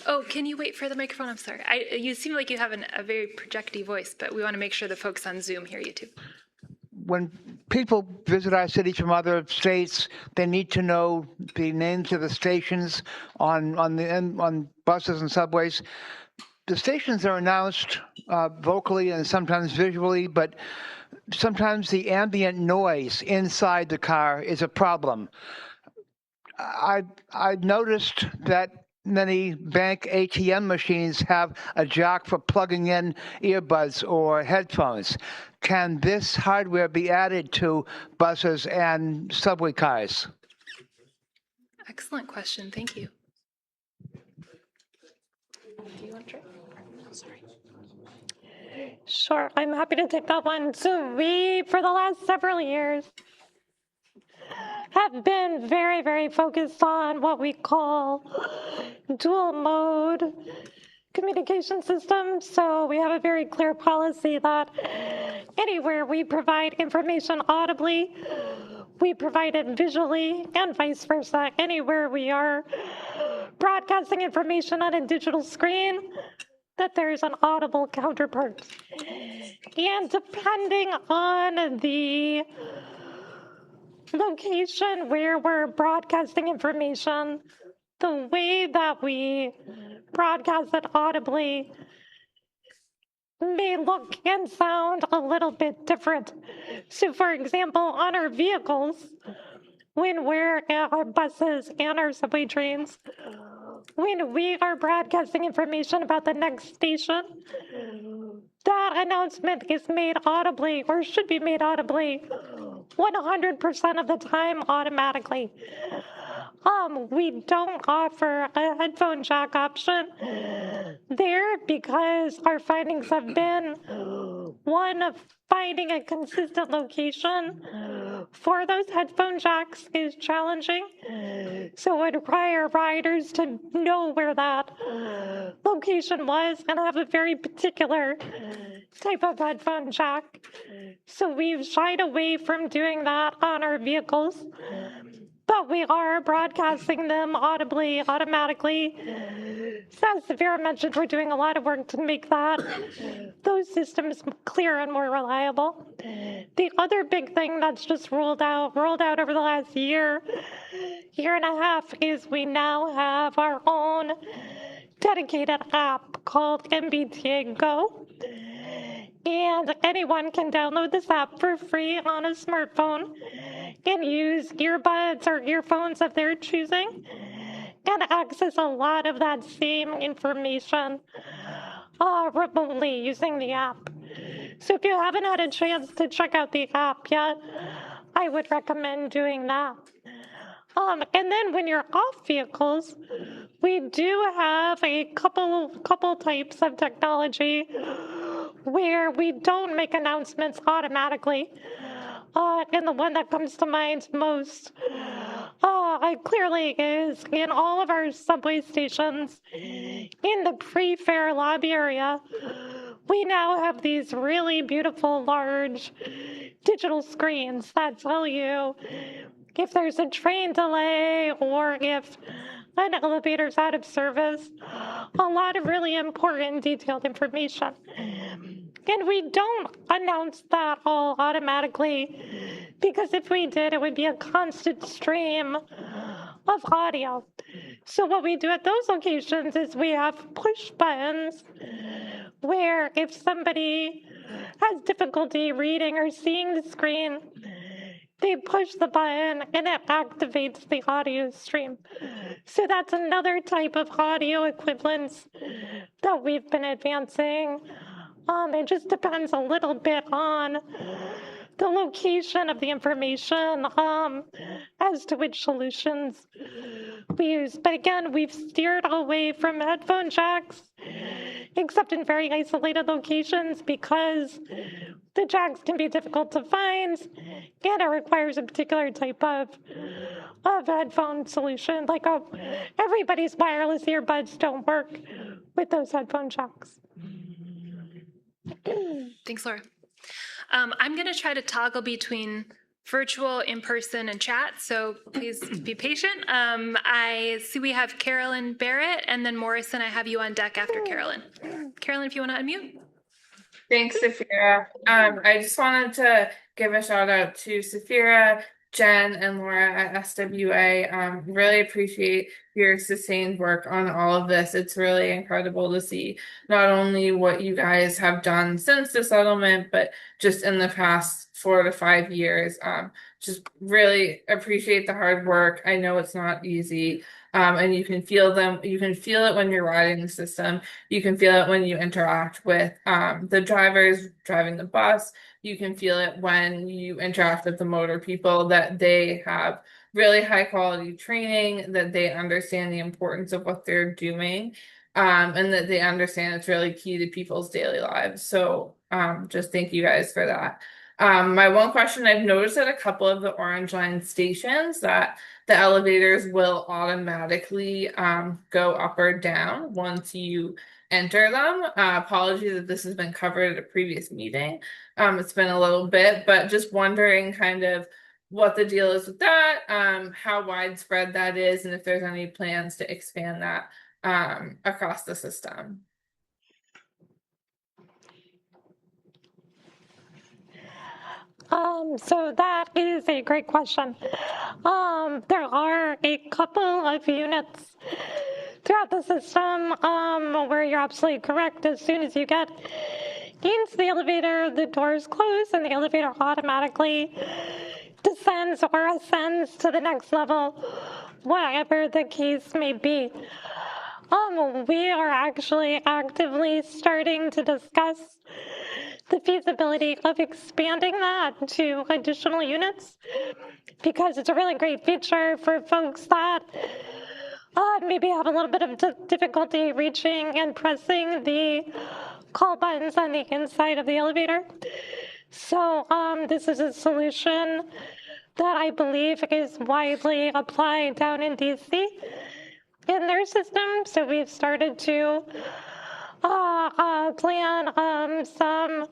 Oh, can you wait for the microphone? I'm sorry. You seem like you have a very projecty voice, but we want to make sure the folks on Zoom hear you too. When people visit our cities from other states, they need to know the names of the stations on buses and subways. The stations are announced vocally and sometimes visually, but sometimes the ambient noise inside the car is a problem. I noticed that many bank ATM machines have a jack for plugging in earbuds or headphones. Can this hardware be added to buses and subway cars? Excellent question. Thank you. Do you want to try? Sorry. Sure, I'm happy to take that one. So we, for the last several years, have been very, very focused on what we call dual mode communication systems. So we have a very clear policy that anywhere we provide information audibly, we provide it visually, and vice versa. Anywhere we are broadcasting information on a digital screen, that there's an audible counterpart. And depending on the location where we're broadcasting information, the way that we broadcast it audibly may look and sound a little bit different. So for example, on our vehicles, when we're at our buses and our subway trains, when we are broadcasting information about the next station, that announcement is made audibly, or should be made audibly, 100% of the time automatically. We don't offer a headphone jack option there because our findings have been, one, of finding a consistent location for those headphone jacks is challenging. So it would require riders to know where that location was and have a very particular type of headphone jack. So we've shied away from doing that on our vehicles, but we are broadcasting them audibly, automatically. So as Severa mentioned, we're doing a lot of work to make those systems clearer and more reliable. The other big thing that's just rolled out over the last year and a half, is we now have our own dedicated app called MBTA Go. And anyone can download this app for free on a smartphone and use earbuds or earphones of their choosing and access a lot of that same information remotely using the app. So if you haven't had a chance to check out the app yet, I would recommend doing that. And then when you're off vehicles, we do have a couple types of technology where we don't make announcements automatically. And the one that comes to mind most clearly is in all of our subway stations in the pre-fare lobby area. We now have these really beautiful large digital screens that tell you if there's a train delay or if an elevator's out of service, a lot of really important detailed information. And we don't announce that all automatically, because if we did, it would be a constant stream of audio. So what we do at those locations is we have push buttons where if somebody has difficulty reading or seeing the screen, they push the button and it activates the audio stream. So that's another type of audio equivalence that we've been advancing. It just depends a little bit on the location of the information as to which solutions we use. But again, we've steered away from headphone jacks, except in very isolated locations, because the jacks can be difficult to find and it requires a particular type of headphone solution. Like everybody's wireless earbuds don't work with those headphone jacks. Thanks, Laura. I'm going to try to toggle between virtual, in-person, and chat, so please be patient. I see we have Carolyn Barrett, and then Morrison, I have you on deck after Carolyn. Carolyn, if you want to unmute. Thanks, Safira. I just wanted to give a shout out to Safira, Jen, and Laura at SWA. Really appreciate your sustained work on all of this. It's really incredible to see not only what you guys have done since the settlement, but just in the past 4 to 5 years. Just really appreciate the hard work. I know it's not easy. And you can feel them. You can feel it when you're riding the system. You can feel it when you interact with the drivers driving the bus. You can feel it when you interact with the motor people, that they have really high quality training, that they understand the importance of what they're doing, and that they understand it's really key to people's daily lives. So just thank you guys for that. My one question, I've noticed at a couple of the Orange Line stations that the elevators will automatically go up or down once you enter them. Apologies that this has been covered at a previous meeting. It's been a little bit, but just wondering kind of what the deal is with that, how widespread that is, and if there's any plans to expand that across the system. So that is a great question. There are a couple of units throughout the system where you're absolutely correct. As soon as you get into the elevator, the doors close and the elevator automatically descends or ascends to the next level, whatever the case may be. We are actually actively starting to discuss the feasibility of expanding that to additional units, because it's a really great feature for folks that maybe have a little bit of difficulty reaching and pressing the call buttons on the inside of the elevator. So this is a solution that I believe is widely applied down in DC in their system. So we've started to plan some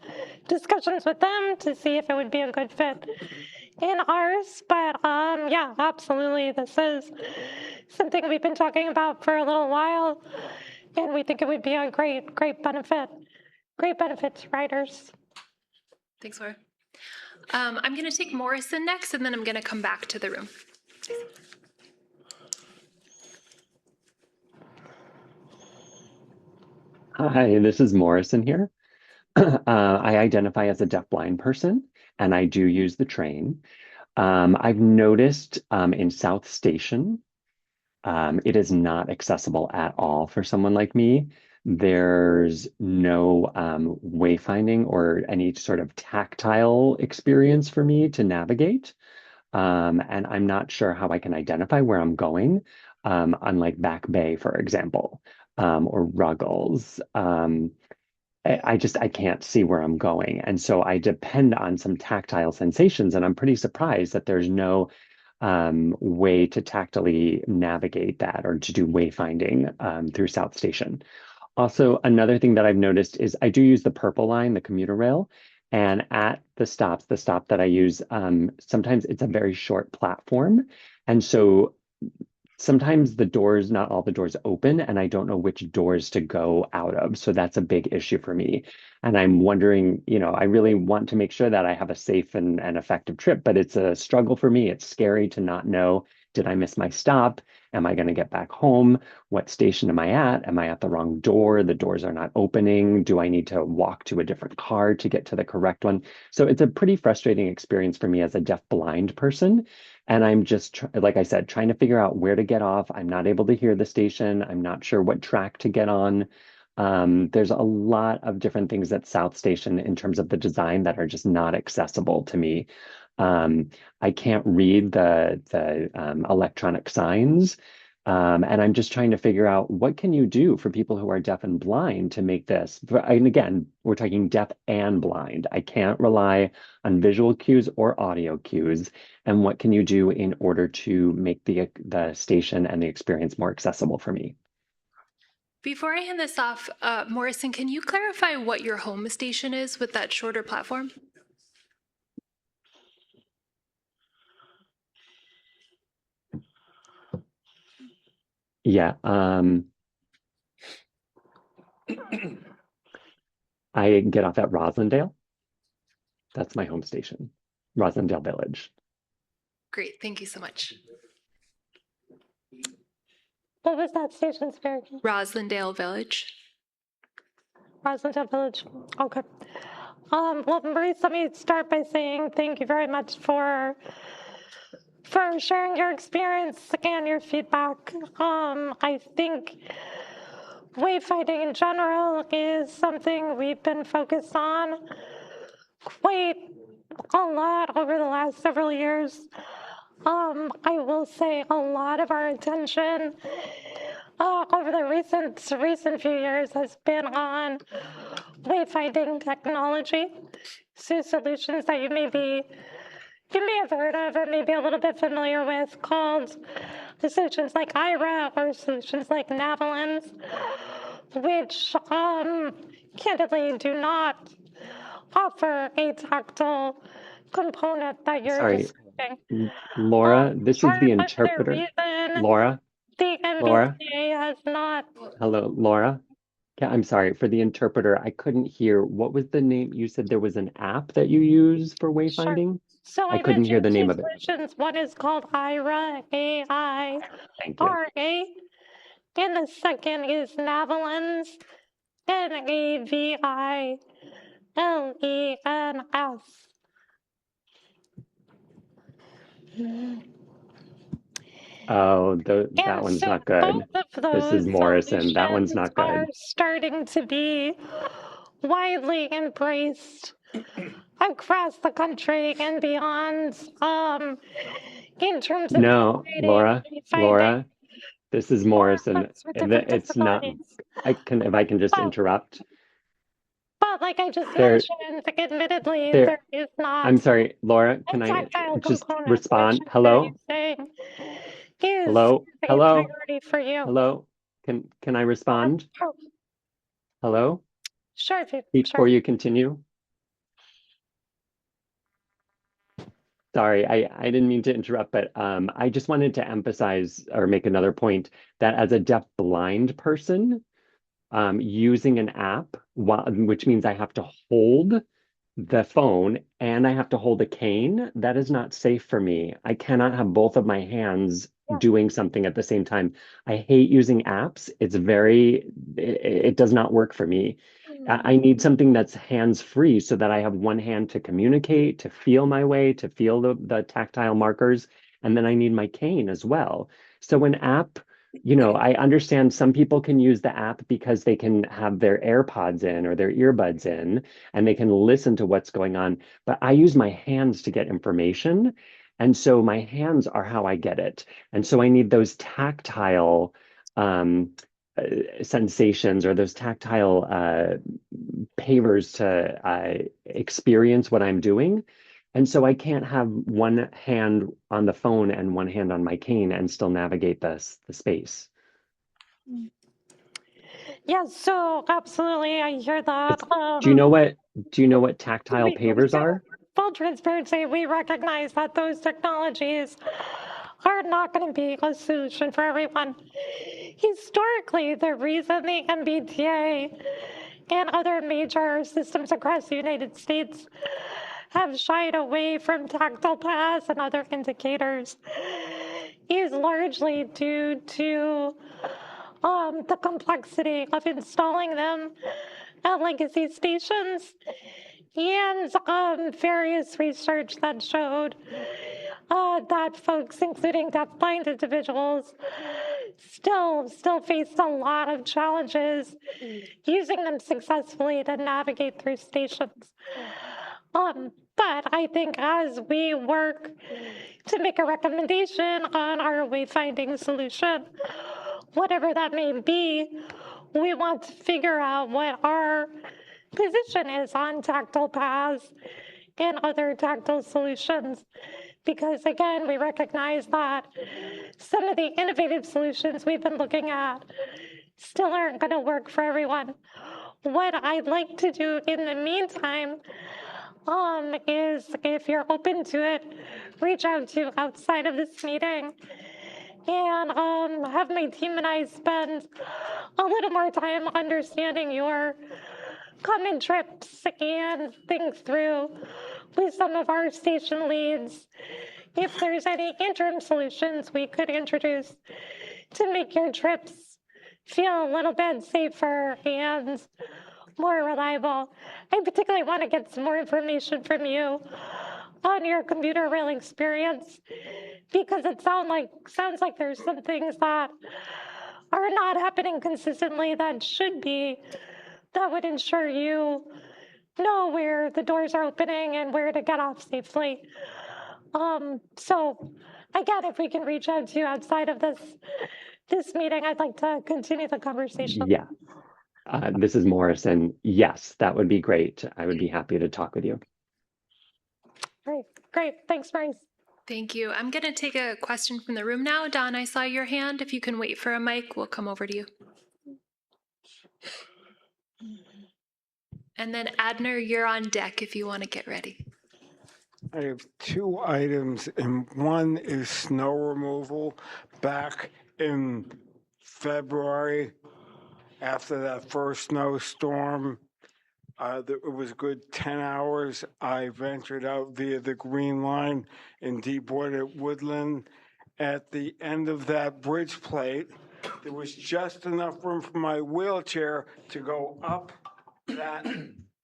discussions with them to see if it would be a good fit in ours. But yeah, absolutely, this is something we've been talking about for a little while, and we think it would be a great benefit to riders. Thanks, Laura. I'm going to take Morrison next, and then I'm going to come back to the room. Hi, this is Morrison here. I identify as a deafblind person, and I do use the train. I've noticed in South Station, it is not accessible at all for someone like me. There's no wayfinding or any sort of tactile experience for me to navigate. And I'm not sure how I can identify where I'm going, unlike Back Bay, for example, or Ruggles. I can't see where I'm going. And so I depend on some tactile sensations, and I'm pretty surprised that there's no way to tactily navigate that or to do wayfinding through South Station. Also, another thing that I've noticed is I do use the purple line, the commuter rail, and at the stop that I use, sometimes it's a very short platform. And so sometimes not all the doors open, and I don't know which doors to go out of. So that's a big issue for me. And I'm wondering, I really want to make sure that I have a safe and effective trip, but it's a struggle for me. It's scary to not know, did I miss my stop? Am I going to get back home? What station am I at? Am I at the wrong door? The doors are not opening. Do I need to walk to a different car to get to the correct one? So it's a pretty frustrating experience for me as a deaf-blind person. And I'm just, like I said, trying to figure out where to get off. I'm not able to hear the station. I'm not sure what track to get on. There's a lot of different things at South Station in terms of the design that are just not accessible to me. I can't read the electronic signs. And I'm just trying to figure out, what can you do for people who are deaf and blind to make this? And again, we're talking deaf and blind. I can't rely on visual cues or audio cues. And what can you do in order to make the station and the experience more accessible for me? Before I hand this off, Morrison, can you clarify what your home station is with that shorter platform? Yeah. I get off at Roslindale. That's my home station, Roslindale Village. Great, thank you so much. What was that station, Spirit? Roslindale Village. Roslindale Village. Okay. Well, Maurice, let me start by saying thank you very much for sharing your experience and your feedback. I think wayfinding in general is something we've been focused on quite a lot over the last several years. I will say a lot of our attention over the recent few years has been on wayfinding technology, so solutions that you may have heard of or maybe a little bit familiar with, called solutions like IRA or solutions like Navalins, which candidly do not offer a tactile component that you're Sorry, describing. Laura, this is Part the of the interpreter. reason Laura, the Laura, MBTA has not. hello, Laura. Yeah, I'm sorry for the interpreter. I couldn't hear. What was the name? You said there was an app that you use for Sure. wayfinding? So I I couldn't hear mentioned the two name of it. solutions. One is called IRA, Thank you. AIRA, and the second is Navalins, NAVILENS. Oh, that And one's so not good. both of This those is Morrison. That one's solutions not are good. starting to be widely embraced across the country and beyond, in terms of No, providing Laura, finding Laura, this is for Morrison. folks with different It's not, disabilities. if I can just But, interrupt. but like I just There, mentioned, admittedly, there, there is I'm not sorry, Laura, a can I tactile just component, which respond? I'm sure you're Hello? saying is Hello? a Hello? priority for you. Hello? Can I respond? Oh, Hello? sure, Before sure. you continue? Sorry, I didn't mean to interrupt, but I just wanted to emphasize or make another point that as a deaf blind person, using an app, which means I have to hold the phone and I have to hold a cane, that is not safe for me. I cannot have both of my hands doing something at the same time. I hate using apps. It does not work for me. I need something that's hands-free so that I have one hand to communicate, to feel my way, to feel the tactile markers, and then I need my cane as well. So an app, I understand some people can use the app because they can have their AirPods in or their earbuds in and they can listen to what's going on. But I use my hands to get information. And so my hands are how I get it. And so I need those tactile sensations or those tactile pavers to experience what I'm doing. And so I can't have one hand on the phone and one hand on my cane and still navigate the space. Yeah, so absolutely, I hear that. Do you know what tactile pavers are? Full transparency, we recognize that those technologies are not going to be a solution for everyone. Historically, the reason the MBTA and other major systems across the United States have shied away from tactile paths and other indicators is largely due to the complexity of installing them at legacy stations and various research that showed that folks, including deafblind individuals, still faced a lot of challenges using them successfully to navigate through stations. But I think as we work to make a recommendation on our wayfinding solution, whatever that may be, we want to figure out what our position is on tactile paths and other tactile solutions. Because again, we recognize that some of the innovative solutions we've been looking at still aren't going to work for everyone. What I'd like to do in the meantime is, if you're open to it, reach out to outside of this meeting and have my team and I spend a little more time understanding your common trips and think through with some of our station leads if there's any interim solutions we could introduce to make your trips feel a little bit safer and more reliable. I particularly want to get some more information from you on your commuter rail experience because it sounds like there's some things that are not happening consistently that should be, that would ensure you know where the doors are opening and where to get off safely. So again, if we can reach out to you outside of this meeting, I'd like to continue the conversation. Yeah. This is Morrison. Yes, that would be great. I would be happy to talk with you. Great. Thanks, Maurice. Thank you. I'm going to take a question from the room now. Don, I saw your hand. If you can wait for a mic, we'll come over to you. And then Adner, you're on deck if you want to get ready. I have two items, and one is snow removal. Back in February, after that first snowstorm, it was a good 10 hours. I ventured out via the Green Line in Deepwater Woodland. At the end of that bridge plate, there was just enough room for my wheelchair to go up that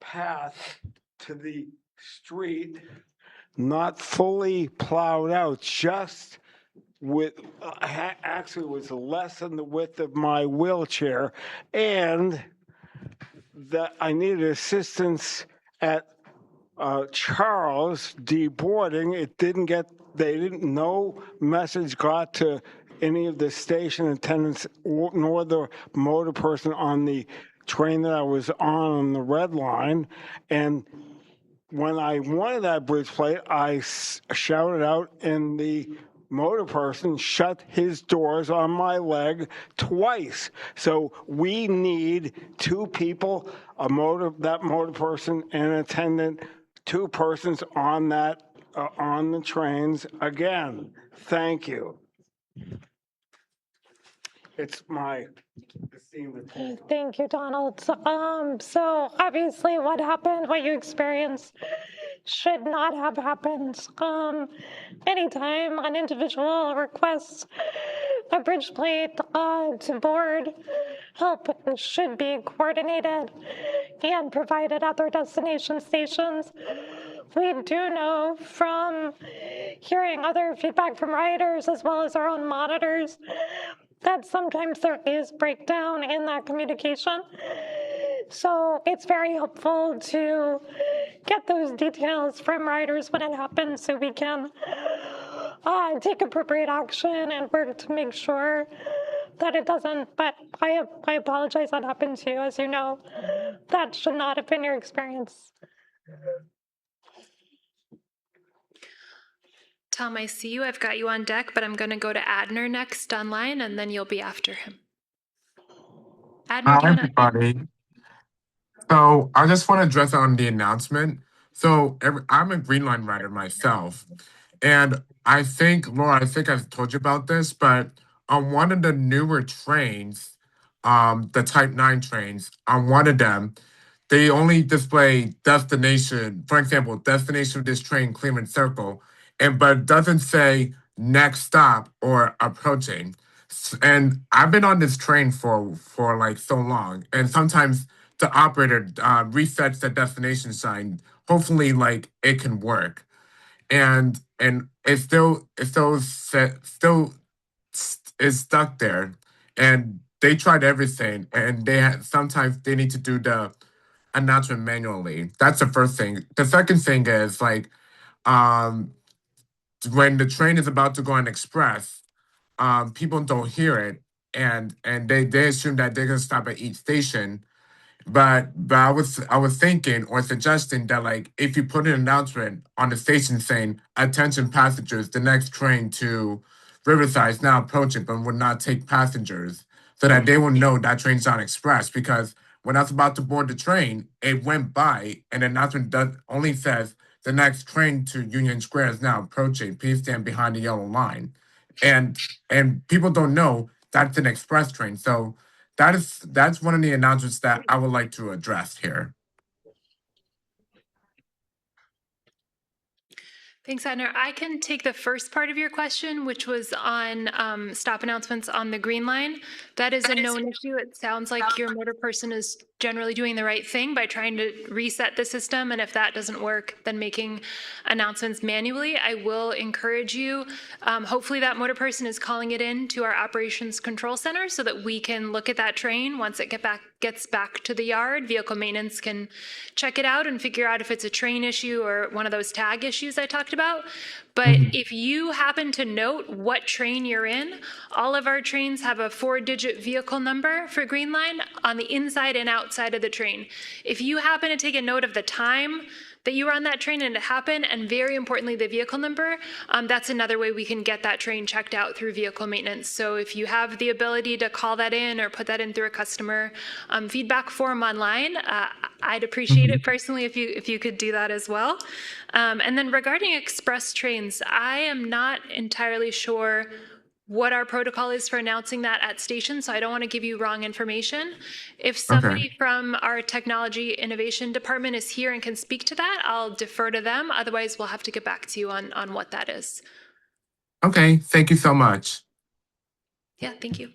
path to the street, not fully plowed out, just with actually was less than the width of my wheelchair, and that I needed assistance at Charles deboarding. It didn't get, no message got to any of the station attendants nor the motor person on the train that I was on the red line. And when I wanted that bridge plate, I shouted out, and the motor person shut his doors on my leg twice. So we need two people, that motor person and an attendant, two persons on that on the trains again. Thank you. It's my Thank you, Donald. So obviously what happened, what you experienced, should not have happened. Anytime an individual requests a bridge plate to board, help should be coordinated and provided at their destination stations. We do know from hearing other feedback from riders as well as our own monitors that sometimes there is breakdown in that communication. So it's very helpful to get those details from riders when it happens so we can take appropriate action and work to make sure that it doesn't. But I apologize that happened to you. As you know, that should not have been your experience. Tom, I see you. I've got you on deck, but I'm going to go to Adner next online, and then you'll be after him. Adner, Hi, everybody. So I just want to address on the announcement. So I'm a Green Line rider myself, and I think, Laura, I think I've told you about this, but on one of the newer trains, the Type 9 trains, on one of them, they only display destination, for example, destination of this train, Cleveland Circle, but it doesn't say next stop or approaching. And I've been on this train for like so long, and sometimes the operator resets the destination sign. Hopefully, like it can work, and it's still is stuck there, and they tried everything, and sometimes they need to do the announcement manually. That's the first thing. The second thing is like when the train is about to go on express, people don't hear it, and they assume that they're gonna stop at each station. But I was thinking or suggesting that like if you put an announcement on the station saying attention passengers, the next train to Riverside is now approaching but will not take passengers, so that they will know that train's on express. Because when I was about to board the train, it went by and the announcement only says the next train to Union Square is now approaching. Please stand behind the yellow line. and people don't know that's an express train. So that's one of the announcements that I would like to address here. Thanks, Adner. I can take the first part of your question, which was on stop announcements on the Green Line. That is a known issue. It sounds like your motor person is generally doing the right thing by trying to reset the system. And if that doesn't work, then making announcements manually. I will encourage you. Hopefully that motor person is calling it in to our operations control center so that we can look at that train once it gets back to the yard. Vehicle maintenance can check it out and figure out if it's a train issue or one of those tag issues I talked about. But if you happen to note what train you're in, all of our trains have a 4-digit vehicle number for Green Line on the inside and outside of the train. If you happen to take a note of the time that you were on that train and it happened, and very importantly, the vehicle number, that's another way we can get that train checked out through vehicle maintenance. So if you have the ability to call that in or put that in through a customer feedback form online, I'd appreciate it personally if you could do that as well. And then regarding express trains, I am not entirely sure what our protocol is for announcing that at stations, so I don't want to give you wrong information. If somebody from our technology innovation department is here and can speak to that, I'll defer to them. Otherwise, we'll have to get back to you on what that is. Okay, thank you so much. Yeah, thank you.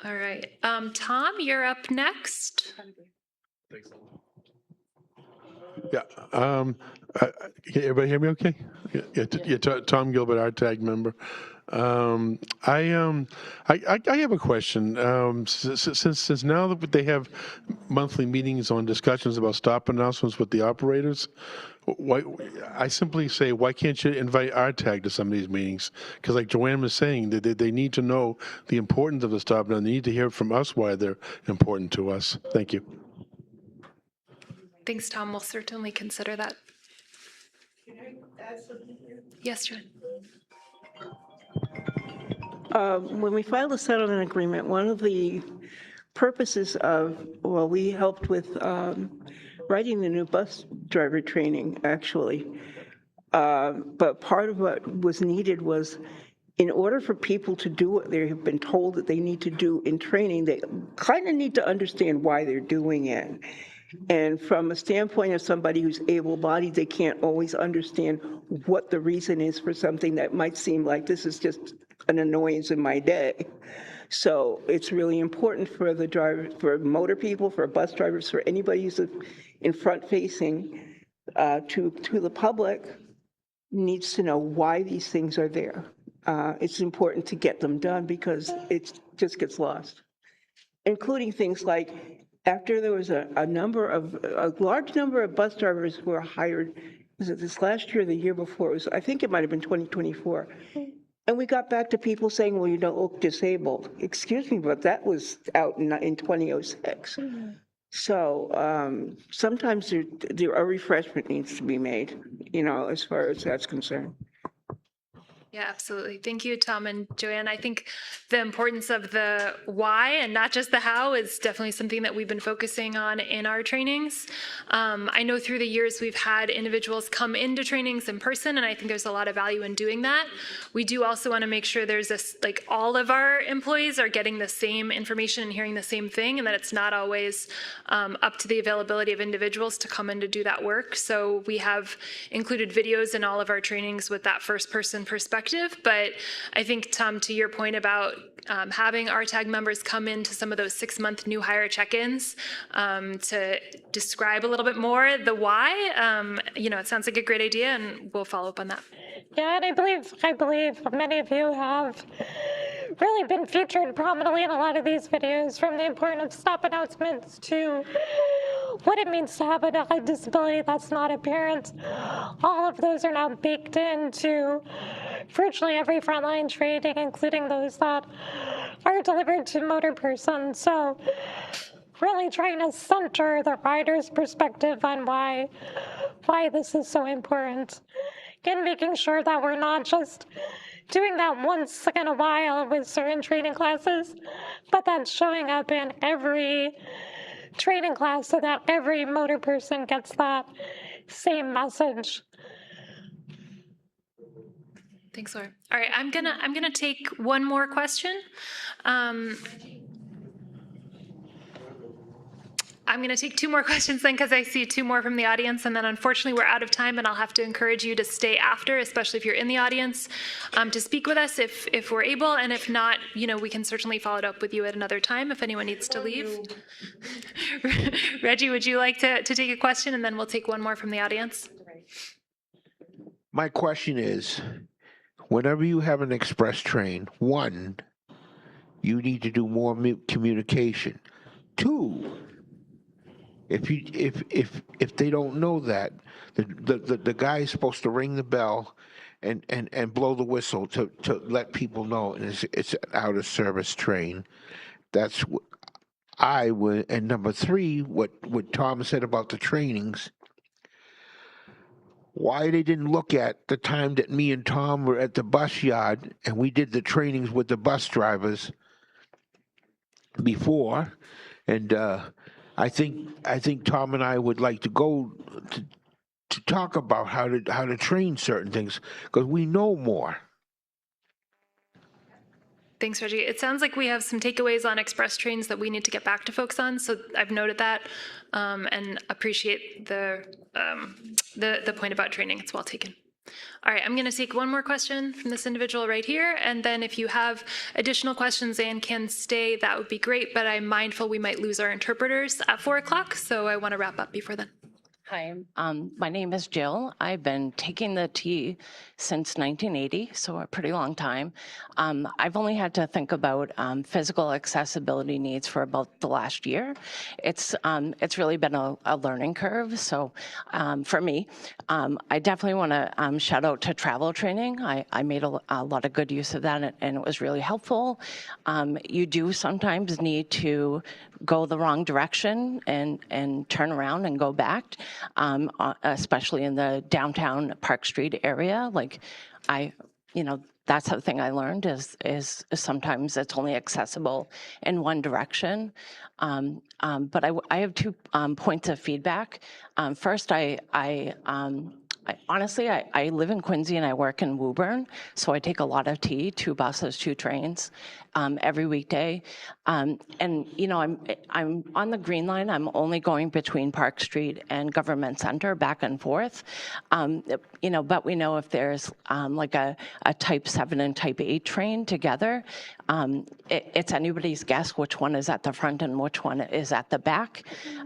All right, Tom, you're up next. Yeah. Can everybody hear me okay? Yeah, Tom Gilbert, our tag member. I have a question. Since now that they have monthly meetings on discussions about stop announcements with the operators, I simply say, why can't you invite our tag to some of these meetings? Because like Joanne was saying, they need to know the importance of the stop and they need to hear from us why they're important to us. Thank you. Thanks, Tom. We'll certainly consider that. Yes, Joanne. When we filed a settlement agreement, one of the purposes of, well, we helped with writing the new bus driver training, actually. But part of what was needed was, in order for people to do what they have been told that they need to do in training, they kind of need to understand why they're doing it. And from a standpoint of somebody who's able-bodied, they can't always understand what the reason is for something that might seem like this is just an annoyance in my day. So it's really important for the driver, for motor people, for bus drivers, for anybody who's in front-facing to the public needs to know why these things are there. It's important to get them done because it just gets lost, including things like after there was a large number of bus drivers who were hired, was it this last year or the year before? I think it might have been 2024. And we got back to people saying, well, you don't look disabled. Excuse me, but that was out in 2006. So sometimes there a refreshment needs to be made, as far as that's concerned. Yeah, absolutely. Thank you, Tom and Joanne. I think the importance of the why and not just the how is definitely something that we've been focusing on in our trainings. I know through the years we've had individuals come into trainings in person, and I think there's a lot of value in doing that. We do also want to make sure there's all of our employees are getting the same information and hearing the same thing, and that it's not always up to the availability of individuals to come in to do that work. So we have included videos in all of our trainings with that first person perspective. But I think, Tom, to your point about having our tag members come into some of those 6-month new hire check-ins to describe a little bit more the why, it sounds like a great idea, and we'll follow up on that. Yeah, and I believe many of you have really been featured prominently in a lot of these videos, from the importance of stop announcements to what it means to have a disability that's not apparent. All of those are now baked into virtually every frontline training, including those that are delivered to motor persons. So really trying to center the rider's perspective on why this is so important, and making sure that we're not just doing that once in a while with certain training classes, but that's showing up in every training class so that every motor person gets that same message. Thanks, Laura. All right, I'm gonna take one more question. I'm going to take two more questions then because I see two more from the audience, and then unfortunately we're out of time, and I'll have to encourage you to stay after, especially if you're in the audience, to speak with us if we're able, and if not, we can certainly follow it up with you at another time if anyone needs to leave. Reggie, would you like to take a question, and then we'll take one more from the audience? My question is, whenever you have an express train, one, you need to do more communication. Two, if they don't know that, the guy is supposed to ring the bell and blow the whistle to let people know it's an out of service train. That's what I would. And number three, what Tom said about the trainings. Why they didn't look at the time that me and Tom were at the bus yard and we did the trainings with the bus drivers before, and I think Tom and I would like to go to talk about how to train certain things because we know more. Thanks, Reggie. It sounds like we have some takeaways on express trains that we need to get back to folks on. So I've noted that and appreciate the point about training. It's well taken. All right, I'm going to take one more question from this individual right here. And then if you have additional questions and can stay, that would be great. But I'm mindful we might lose our interpreters at 4 o'clock. So I want to wrap up before then. Hi, my name is Jill. I've been taking the T since 1980, so a pretty long time. I've only had to think about physical accessibility needs for about the last year. It's really been a learning curve. So for me, I definitely want to shout out to travel training. I made a lot of good use of that, and it was really helpful. You do sometimes need to go the wrong direction and turn around and go back, especially in the downtown Park Street area. Like that's the thing I learned is sometimes it's only accessible in one direction. But I have 2 points of feedback. First, honestly, I live in Quincy and I work in Woburn, so I take a lot of T, 2 buses, 2 trains every weekday. And I'm on the Green Line. I'm only going between Park Street and Government Center, back and forth. But we know if there's like a Type 7 and Type 8 train together, it's anybody's guess which one is at the front and which one is at the back.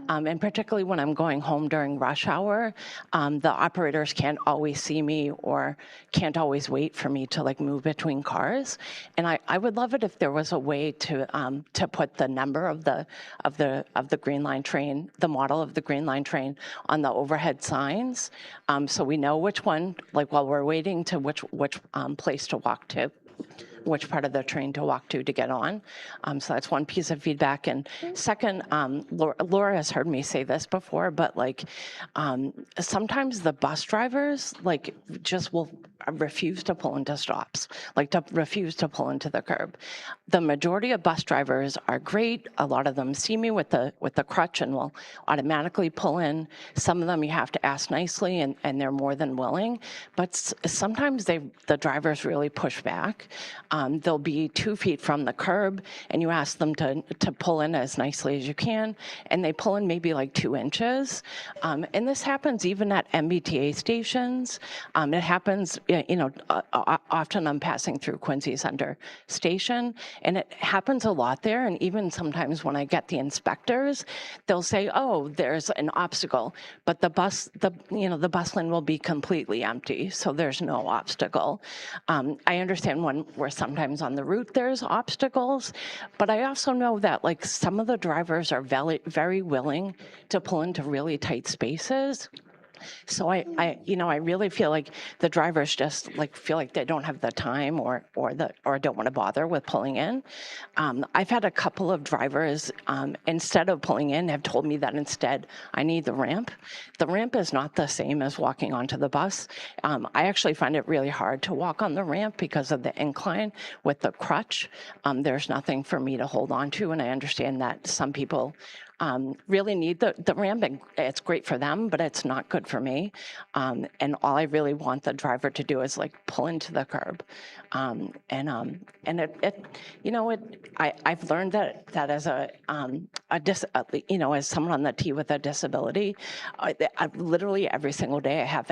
And particularly when I'm going home during rush hour, the operators can't always see me or can't always wait for me to move between cars. And I would love it if there was a way to put the number of the Green Line train, the model of the Green Line train, on the overhead signs, so we know which one, while we're waiting, to which place to walk to, which part of the train to walk to get on. So that's one piece of feedback. And second, Laura has heard me say this before, but sometimes the bus drivers just will refuse to pull into stops, to refuse to pull into the curb. The majority of bus drivers are great. A lot of them see me with the crutch and will automatically pull in. Some of them you have to ask nicely, and they're more than willing. But sometimes the drivers really push back. They'll be 2 feet from the curb, and you ask them to pull in as nicely as you can, and they pull in maybe 2 inches. And this happens even at MBTA stations. It happens, often I'm passing through Quincy Center Station, and it happens a lot there. And even sometimes when I get the inspectors, they'll say, "Oh, there's an obstacle," but the bus lane will be completely empty, so there's no obstacle. I understand when we're sometimes on the route there's obstacles, but I also know that some of the drivers are very, very willing to pull into really tight spaces. So I really feel like the drivers just feel like they don't have the time or don't want to bother with pulling in. I've had a couple of drivers, instead of pulling in, have told me that instead I need the ramp. The ramp is not the same as walking onto the bus. I actually find it really hard to walk on the ramp because of the incline with the crutch. There's nothing for me to hold on to, and I understand that some people really need the ramp. And it's great for them, but it's not good for me. And all I really want the driver to do is like pull into the curb. And I've learned that as as someone on the T with a disability, I literally every single day I have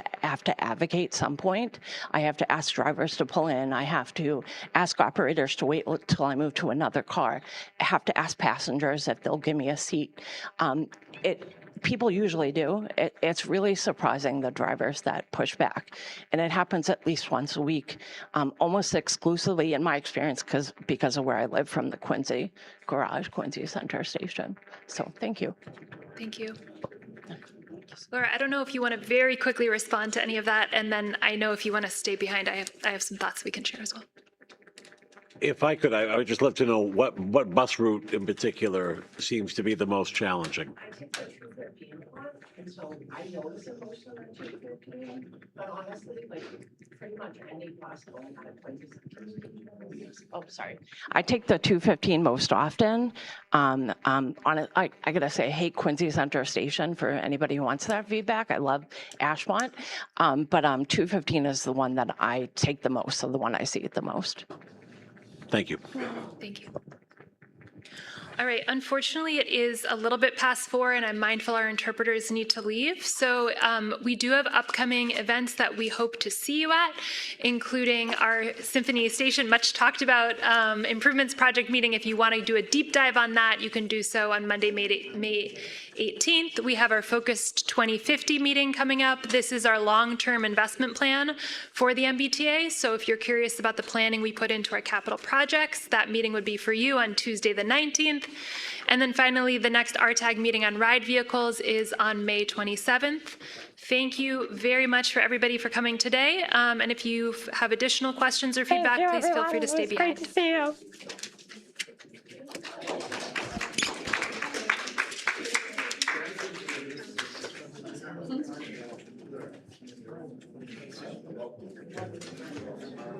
to advocate some point. I have to ask drivers to pull in. I have to ask operators to wait till I move to another car. I have to ask passengers if they'll give me a seat. People usually do. It's really surprising, the drivers that push back. And it happens at least once a week, almost exclusively in my experience because of where I live from the Quincy garage, Quincy Center Station. So thank you. Thank you. Laura, I don't know if you want to very quickly respond to any of that, and then I know if you want to stay behind, I have some thoughts we can share as well. If I could, I would just love to know what bus route in particular seems to be the most challenging. So I know it's supposed to run 215, but honestly, like pretty much any bus going out of Quincy Center. Oh, sorry. I take the 215 most often. I gotta say, I hate Quincy Center Station for anybody who wants that feedback. I love Ashmont, but 215 is the one that I take the most, so the one I see it the most. Thank you. Thank you. All right, unfortunately, it is a little bit past 4, and I'm mindful our interpreters need to leave. So we do have upcoming events that we hope to see you at, including our Symphony Station, much talked about improvements project meeting. If you want to do a deep dive on that, you can do so on Monday, May 18th. We have our Focused 2050 meeting coming up. This is our long-term investment plan for the MBTA. So if you're curious about the planning we put into our capital projects, that meeting would be for you on Tuesday the 19th. And then finally, the next RTAG meeting on ride vehicles is on May 27th. Thank you very much for everybody for coming today. And if you have additional questions or feedback, please feel free to stay behind. Great to see you.